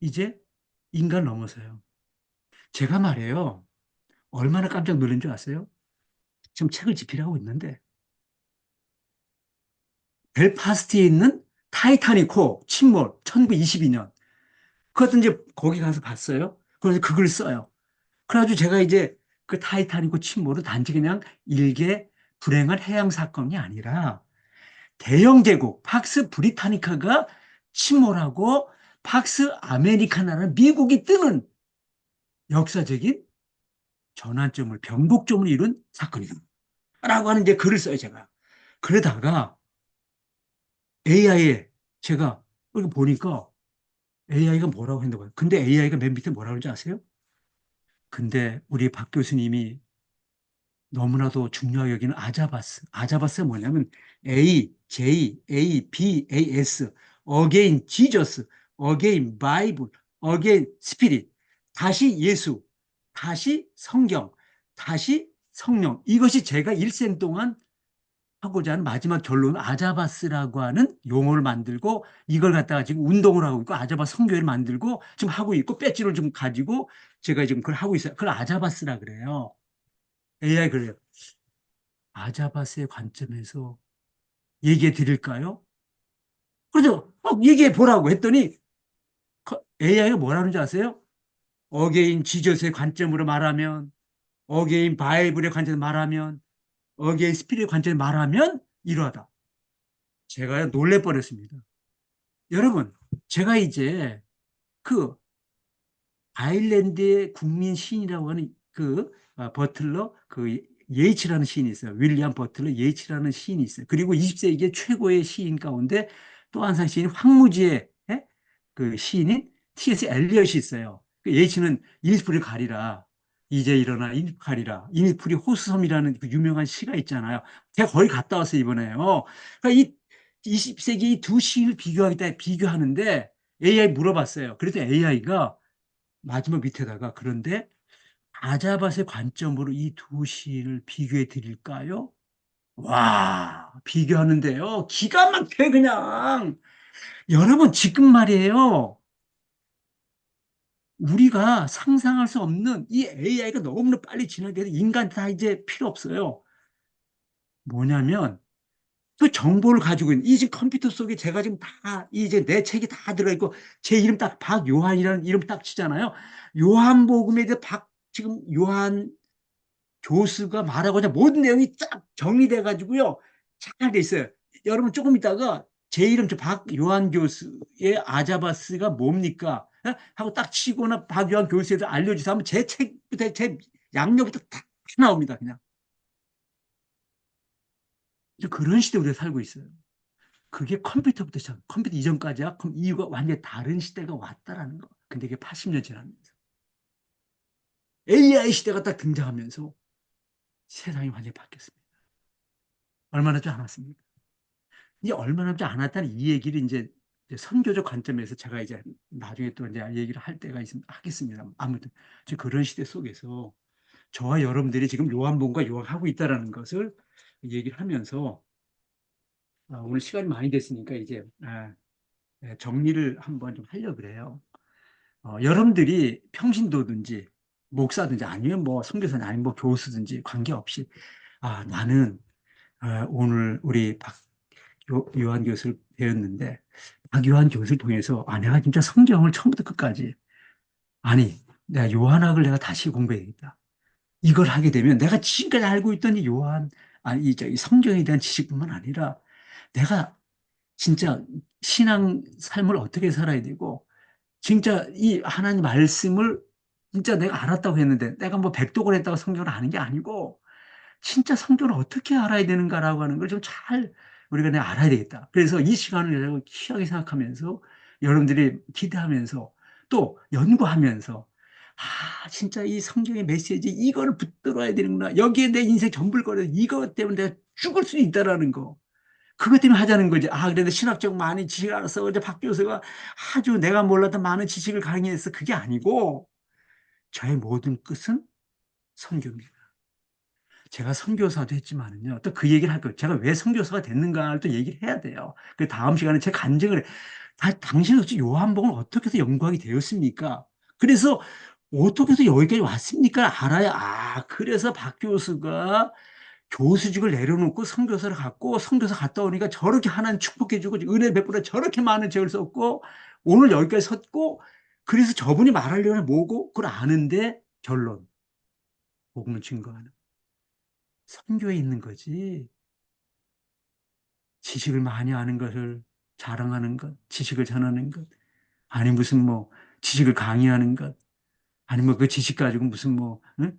이제 인간 넘어서요. 제가 말해요. 얼마나 깜짝 놀란 줄 아세요? 지금 책을 집필하고 있는데 벨파스트에 있는 타이타닉호 침몰 1922년. 그것도 이제 거기 가서 봤어요. 그래서 그걸 써요. 그래가지고 제가 이제 그 타이타닉호 침몰은 단지 그냥 일개 불행한 해양 사건이 아니라 대영 제국 팍스 브리타니카가 침몰하고 팍스 아메리카나라는 미국이 뜨는 역사적인 전환점을 변곡점을 이룬 사건이다. 라고 하는 이제 글을 써요, 제가. 그러다가 AI에 제가 이렇게 보니까 AI가 뭐라고 했나 봐요. 근데 AI가 맨 밑에 뭐라고 하는지 아세요? 근데 우리 박 교수님이 너무나도 중요하게 여기는 아자바스. 아자바스가 뭐냐면 A, J, A, B, A, S, again Jesus, again Bible, again Spirit. 다시 예수, 다시 성경, 다시 성령. 이것이 제가 일생 동안 하고자 하는 마지막 결론은 아자바스라고 하는 용어를 만들고 이걸 갖다가 지금 운동을 하고 있고 아자바스 성교회를 만들고 지금 하고 있고 배지를 좀 가지고 제가 지금 그걸 하고 있어요. 그걸 아자바스라 그래요. AI 그래요. 아자바스의 관점에서 얘기해 드릴까요? 그래서 얘기해 보라고 했더니 AI가 뭐라는 줄 아세요? 어게인 지저스의 관점으로 말하면 어게인 바이블의 관점에서 말하면 어게인 스피릿의 관점에서 말하면 이러하다. 제가 놀래 버렸습니다. 여러분, 제가 이제 그 아일랜드의 국민 시인이라고 하는 그 버틀러 그 예이츠라는 시인이 있어요. 윌리엄 버틀러 예이츠라는 시인이 있어요. 그리고 20세기의 최고의 시인 가운데 또 한 사람 시인 황무지의 예? 그 시인인 T.S. 엘리엇이 있어요. 그 예이츠는 이니스프리 가리라. 이제 일어나 이니스프리 가리라. 이니스프리 호수섬이라는 그 유명한 시가 있잖아요. 제가 거기 갔다 왔어요, 이번에요. 그러니까 이 20세기 두 시인을 비교하는데 AI 물어봤어요. 그래서 AI가 마지막 밑에다가 그런데 아자밭의 관점으로 이 두 시를 비교해 드릴까요? 와, 비교하는데요. 기가 막혀, 그냥. 여러분, 지금 말이에요. 우리가 상상할 수 없는 이 AI가 너무나 빨리 진화돼서 인간 다 이제 필요 없어요. 뭐냐면, 그 정보를 가지고 있는, 이 지금 컴퓨터 속에 제가 지금 다, 이제 내 책이 다 들어있고, 제 이름 딱 박요한이라는 이름 딱 치잖아요. 요한복음에 대해 지금 요한 교수가 말하고자 모든 내용이 쫙 정리돼 가지고요. 잘 돼 있어요. 여러분 조금 있다가 제 이름 저 박요한 교수의 아자바스가 뭡니까? 어? 하고 딱 치거나 박요한 교수에 대해 알려주세요 하면 제 책부터 제 양력부터 다 나옵니다. 그냥. 그런 시대에 우리가 살고 있어요. 그게 컴퓨터부터 시작. 컴퓨터 이전까지야. 그럼 이유가 완전히 다른 시대가 왔다라는 거. 근데 이게 80년 지나면서 AI 시대가 딱 등장하면서 세상이 완전히 바뀌었습니다. 얼마나 지 않았습니까? 이게 얼마나 남지 않았다는 이 얘기를 이제 선교적 관점에서 제가 이제 나중에 또 이제 얘기를 할 때가 있으면 하겠습니다. 아무튼 지금 그런 시대 속에서 저와 여러분들이 지금 요한복음과 요한하고 있다라는 것을 얘기를 하면서 오늘 시간이 많이 됐으니까 이제 정리를 한번 좀 하려고 그래요. 여러분들이 평신도든지 목사든지 아니면 뭐 선교사나 아니면 뭐 교수든지 관계없이 나는 오늘 우리 요한 교수를 배웠는데 박요한 교수를 통해서 내가 진짜 성경을 처음부터 끝까지 아니 내가 요한학을 내가 다시 공부해야겠다. 이걸 하게 되면 내가 지금까지 알고 있던 이 요한 아니 이 성경에 대한 지식뿐만 아니라 내가 진짜 신앙 삶을 어떻게 살아야 되고 진짜 이 하나님 말씀을 진짜 내가 알았다고 했는데 내가 뭐 백독을 했다고 성경을 아는 게 아니고 진짜 성경을 어떻게 알아야 되는가라고 하는 걸 좀 잘 우리가 내가 알아야 되겠다. 그래서 이 시간을 내가 귀하게 생각하면서 여러분들이 기대하면서 또 연구하면서 진짜 이 성경의 메시지 이거를 붙들어야 되는구나. 여기에 내 인생 전불거려 이것 때문에 내가 죽을 수 있다라는 거. 그것 때문에 하자는 거지. 그런데 신학적 많은 지식을 알아서 이제 박 교수가 아주 내가 몰랐던 많은 지식을 강의해서 그게 아니고 저의 모든 끝은 성경입니다. 제가 선교사도 했지만은요, 또 그 얘기를 할 거예요. 제가 왜 선교사가 됐는가를 또 얘기를 해야 돼요. 그 다음 시간에 제 간증을 해. 당신은 도대체 요한복음을 어떻게 해서 연구하게 되었습니까? 그래서 어떻게 해서 여기까지 왔습니까? 알아야, 그래서 박 교수가 교수직을 내려놓고 선교사를 갔고, 선교사 갔다 오니까 저렇게 하나님 축복해주고, 은혜 베풀어 저렇게 많은 책을 썼고, 오늘 여기까지 섰고, 그래서 저분이 말하려면 뭐고, 그걸 아는데, 결론. 복음을 증거하는. 선교에 있는 거지. 지식을 많이 아는 것을 자랑하는 것, 지식을 전하는 것, 아니 무슨 뭐 지식을 강의하는 것, 아니 뭐 그 지식 가지고 무슨 뭐 응?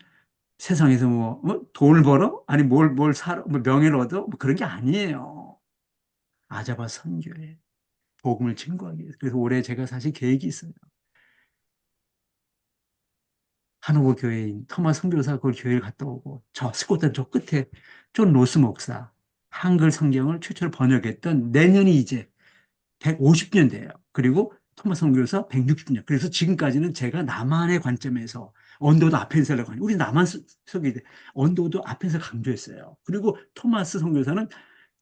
세상에서 뭐 돈을 벌어? 아니 뭘 사러 뭐 명예를 얻어? 뭐 그런 게 아니에요. 아자바 선교에 복음을 증거하기 위해서. 그래서 올해 제가 사실 계획이 있어요. 하노버 교회인 토마스 선교사 그 교회를 갔다 오고 저 스코틀랜드 저 끝에 존 로스 목사 한글 성경을 최초로 번역했던 내년이 이제 150년 돼요. 그리고 토마스 선교사 160년. 그래서 지금까지는 제가 남한의 관점에서 언도도 아펜셀라고 하니 우리 남한 속에 언도도 아펜셀 강조했어요. 그리고 토마스 선교사는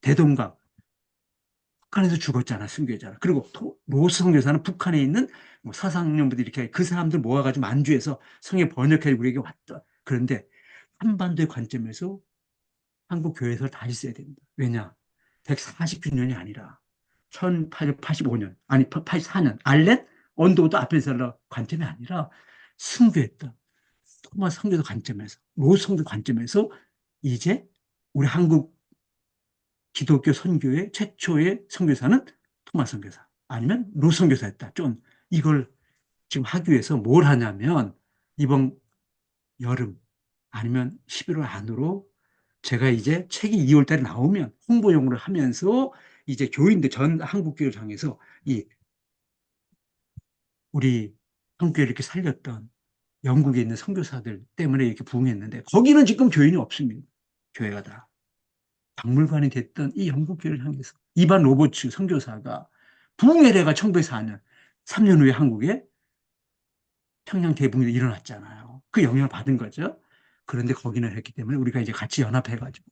대동강 북한에서 죽었잖아, 순교했잖아. 그리고 로스 선교사는 북한에 있는 뭐 사상년부들 이렇게 그 사람들 모아가지고 만주에서 성경 번역해 우리에게 왔다. 그런데 한반도의 관점에서 한국 교회에서 다시 써야 됩니다. 왜냐? 149년이 아니라 1885년, 아니 84년 알렌 언도도 아펜셀러 관점이 아니라 순교했던 토마스 선교사 관점에서 로스 선교 관점에서 이제 우리 한국 기독교 선교의 최초의 선교사는 토마스 선교사 아니면 로스 선교사였다. 좀 이걸 지금 하기 위해서 뭘 하냐면 이번 여름 아니면 11월 안으로 제가 이제 책이 2월 달에 나오면 홍보용으로 하면서 이제 교인들 전 한국교회를 향해서 이 우리 한국교회 이렇게 살렸던 영국에 있는 선교사들 때문에 이렇게 부흥했는데 거기는 지금 교인이 없습니다. 교회가 다. 박물관이 됐던 이 영국교회를 향해서 이반 로버츠 선교사가 부흥회래가 1904년 3년 후에 한국에 평양 대붕이 일어났잖아요. 그 영향을 받은 거죠. 그런데 거기는 했기 때문에 우리가 이제 같이 연합해가지고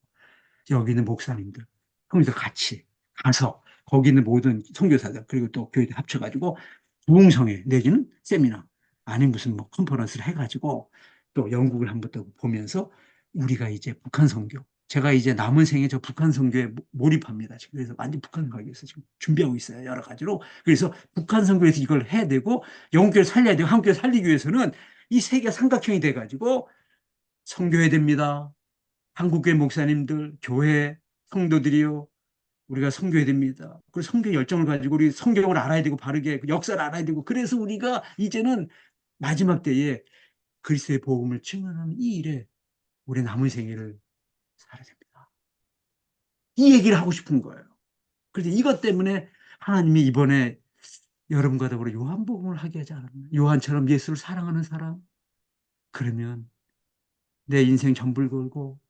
여기 있는 목사님들, 형님들 같이 가서 거기 있는 모든 선교사들 그리고 또 교회들 합쳐가지고 부흥성회 내지는 세미나 아니 무슨 뭐 컨퍼런스를 해가지고 또 영국을 한번 또 보면서 우리가 이제 북한 선교 제가 이제 남은 생에 저 북한 선교에 몰입합니다. 지금 그래서 완전 북한 가기 위해서 지금 준비하고 있어요. 여러 가지로. 그래서 북한 선교에서 이걸 해야 되고 영국교를 살려야 되고 한국교를 살리기 위해서는 이 세계가 삼각형이 돼가지고 선교해야 됩니다. 한국교회 목사님들, 교회, 성도들이요. 우리가 선교해야 됩니다. 그리고 선교 열정을 가지고 우리 성경을 알아야 되고 바르게 그 역사를 알아야 되고 그래서 우리가 이제는 마지막 때에 그리스도의 복음을 증언하는 이 일에 우리 남은 생애를 살아야 됩니다. 이 얘기를 하고 싶은 거예요. 그래서 이것 때문에 하나님이 이번에 여러분과 더불어 요한복음을 하게 하지 않았나. 요한처럼 예수를 사랑하는 사람. 그러면 내 인생 전부를 걸고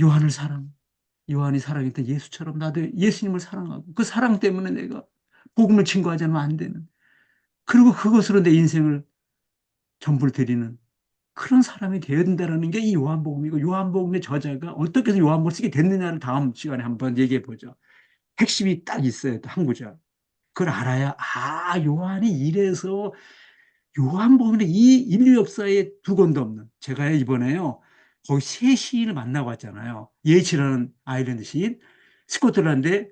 요한을 사랑. 요한이 사랑했던 예수처럼 나도 예수님을 사랑하고 그 사랑 때문에 내가 복음을 증거하지 않으면 안 되는. 그리고 그것으로 내 인생을 전부를 드리는 그런 사람이 되어야 된다는 게 이 요한복음이고 요한복음의 저자가 어떻게 해서 요한복음을 쓰게 됐느냐를 다음 시간에 한번 얘기해 보죠. 핵심이 딱 있어요. 한 구절. 그걸 알아야 요한이 이래서 요한복음의 이 인류 역사에 두 권도 없는 제가 이번에요. 거기 세 시인을 만나고 왔잖아요. 예치라는 아일랜드 시인, 스코틀랜드의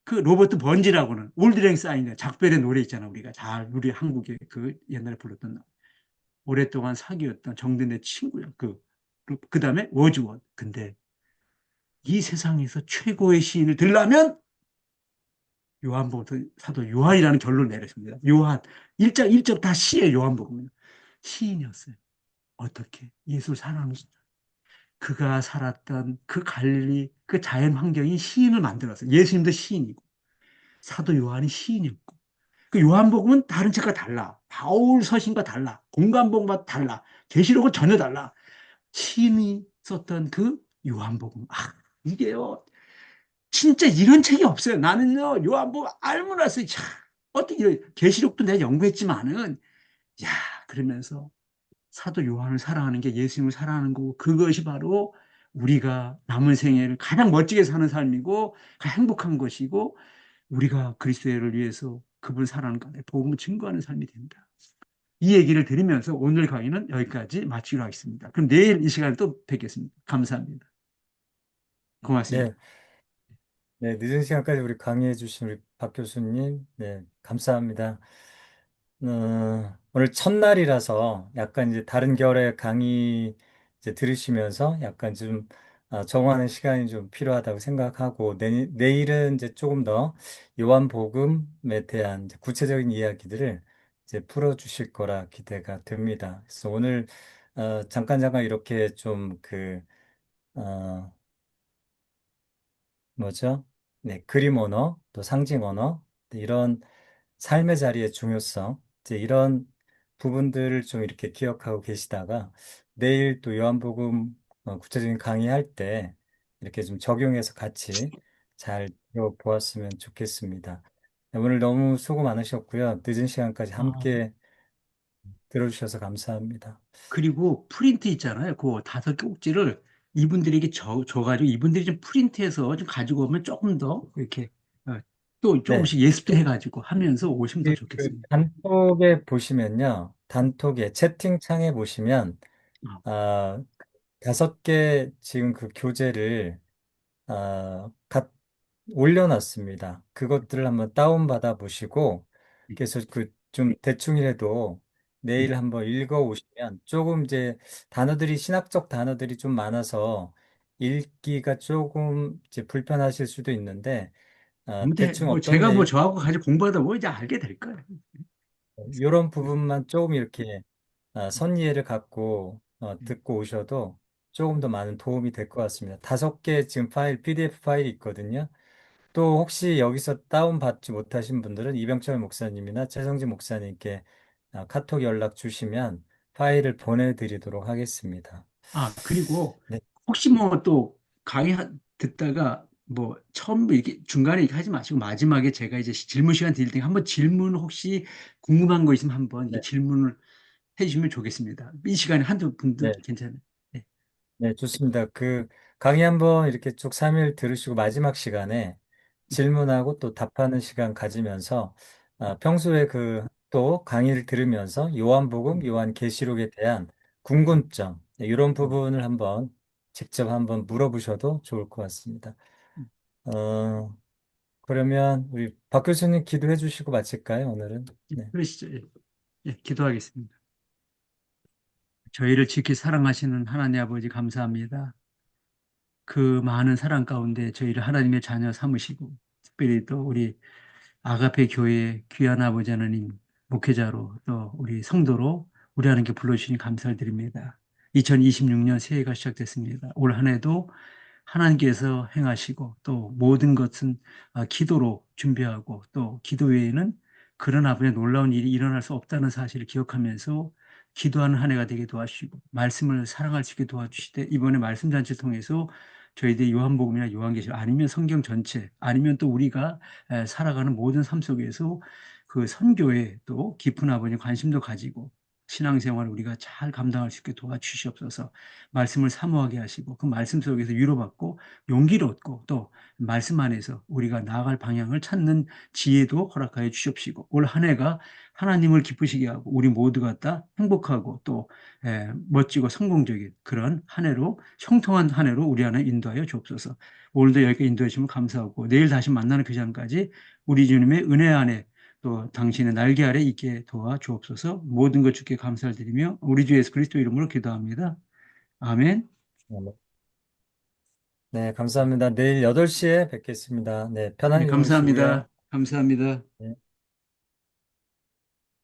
그 로버트 번지라고는 올드랭 사인의 작별의 노래 있잖아. 우리가 잘 우리 한국에 그 옛날에 불렀던 오랫동안 사귀었던 정든의 친구야. 그 다음에 워즈원. 근데 이 세상에서 최고의 시인을 들라면 요한복음 사도 요한이라는 결론을 내렸습니다. 요한 1장 1절 다 시의 요한복음이에요. 시인이었어요. 어떻게 예수를 사랑하면서 그가 살았던 그 갈릴리 그 자연 환경이 시인을 만들었어요. 예수님도 시인이고 사도 요한이 시인이었고 그 요한복음은 다른 책과 달라. 바울 서신과 달라. 공간복음과 달라. 계시록은 전혀 달라. 시인이 썼던 그 요한복음. 이게요. 진짜 이런 책이 없어요. 나는요. 요한복음 알고 나서 참 어떻게 이런 계시록도 내가 연구했지만은 야, 그러면서 사도 요한을 사랑하는 게 예수님을 사랑하는 거고 그것이 바로 우리가 남은 생애를 가장 멋지게 사는 삶이고 가장 행복한 것이고 우리가 그리스도를 위해서 그분을 사랑하는 가운데 복음을 증거하는 삶이 된다. 이 얘기를 드리면서 오늘 강의는 여기까지 마치기로 하겠습니다. 그럼 내일 이 시간에 또 뵙겠습니다. 감사합니다. 고맙습니다. 네, 네, 늦은 시간까지 우리 강의해 주신 우리 박 교수님, 네, 감사합니다. 오늘 첫날이라서 약간 이제 다른 결의 강의 이제 들으시면서 약간 좀 정하는 시간이 좀 필요하다고 생각하고 내일은 이제 조금 더 요한복음에 대한 이제 구체적인 이야기들을 이제 풀어주실 거라 기대가 됩니다. 그래서 오늘 잠깐 이렇게 좀 어, 뭐죠? 네, 그림 언어, 또 상징 언어, 이런 삶의 자리의 중요성, 이제 이런 부분들을 좀 이렇게 기억하고 계시다가 내일 또 요한복음 구체적인 강의할 때 이렇게 좀 적용해서 같이 잘 보았으면 좋겠습니다. 네, 오늘 너무 수고 많으셨고요. 늦은 시간까지 아, 함께 들어주셔서 감사합니다. 그리고 프린트 있잖아요. 그 다섯 개 꼭지를 이분들에게 줘가지고 이분들이 좀 프린트해서 좀 가지고 오면 조금 더 이렇게 또 네. 조금씩 예습도 해가지고 하면서 오시면 더 그 좋겠습니다. 단톡에 보시면요. 단톡에 채팅창에 보시면 아, 아, 5개 지금 그 교재를 아, 올려놨습니다. 그것들을 한번 다운받아 보시고, 네. 그래서 그 좀 대충이라도 네. 내일 한번 읽어 오시면 조금 이제 신학적 단어들이 좀 많아서 읽기가 조금 이제 불편하실 수도 있는데, 대충 뭐 어떤 제가 뭐 내용, 저하고 같이 공부하다 보면 이제 알게 될 거예요. 이런 부분만 조금 이렇게 선이해를 갖고 듣고 오셔도 조금 더 많은 도움이 될 것 같습니다. 5개 지금 PDF 파일이 있거든요. 또 혹시 여기서 다운받지 못하신 분들은 이병철 목사님이나 최성진 목사님께 카톡 연락 주시면 파일을 보내드리도록 하겠습니다. 그리고 네, 혹시 뭐 또 듣다가 뭐 처음 이렇게 중간에 이렇게 하지 마시고 마지막에 제가 이제 질문 시간 드릴 테니까 한번 질문 혹시 궁금한 거 있으면 한번 이렇게 네, 질문을 해주시면 좋겠습니다. 이 시간에 한두 분도 네, 괜찮아요. 네. 네, 좋습니다. 그 강의 한번 이렇게 쭉 3일 들으시고 마지막 시간에 질문하고 또 답하는 시간 가지면서 평소에 그 또 강의를 들으면서 요한복음, 요한계시록에 대한 궁금점 이런 부분을 한번 직접 한번 물어보셔도 좋을 것 같습니다. 어, 그러면 우리 박 교수님 기도해 주시고 마칠까요, 오늘은? 네. 그러시죠. 예. 예, 기도하겠습니다. 저희를 지키 사랑하시는 하나님 아버지 감사합니다. 그 많은 사랑 가운데 저희를 하나님의 자녀 삼으시고 특별히 또 우리 아가페 교회의 귀한 아버지 하나님 목회자로 또 우리 성도로 우리 하나님께 불러주시니 감사를 드립니다. 2026년 새해가 시작됐습니다. 올 한 해도 하나님께서 행하시고 또 모든 것은 기도로 준비하고 또 기도 외에는 그런 아버지의 놀라운 일이 일어날 수 없다는 사실을 기억하면서 기도하는 한 해가 되게 도와주시고 말씀을 사랑할 수 있게 도와주시되 이번에 말씀 잔치를 통해서 저희들이 요한복음이나 요한계시록 아니면 성경 전체 아니면 또 우리가 살아가는 모든 삶 속에서 그 선교에 또 깊은 아버지 관심도 가지고 신앙생활을 우리가 잘 감당할 수 있게 도와주시옵소서. 말씀을 사모하게 하시고 그 말씀 속에서 위로받고 용기를 얻고 또 말씀 안에서 우리가 나아갈 방향을 찾는 지혜도 허락하여 주시옵시고 올 한 해가 하나님을 기쁘시게 하고 우리 모두가 다 행복하고 또 멋지고 성공적인 그런 한 해로 형통한 한 해로 우리 안에 인도하여 주옵소서. 오늘도 여기까지 인도해 주시면 감사하고 내일 다시 만나는 그 시간까지 우리 주님의 은혜 안에 또 당신의 날개 아래 있게 도와 주옵소서. 모든 것 주께 감사를 드리며 우리 주 예수 그리스도 이름으로 기도합니다. 아멘. 네, 감사합니다. 내일 8시에 뵙겠습니다. 네, 네, 편안히 주무시고요. 감사합니다. 감사합니다. 네.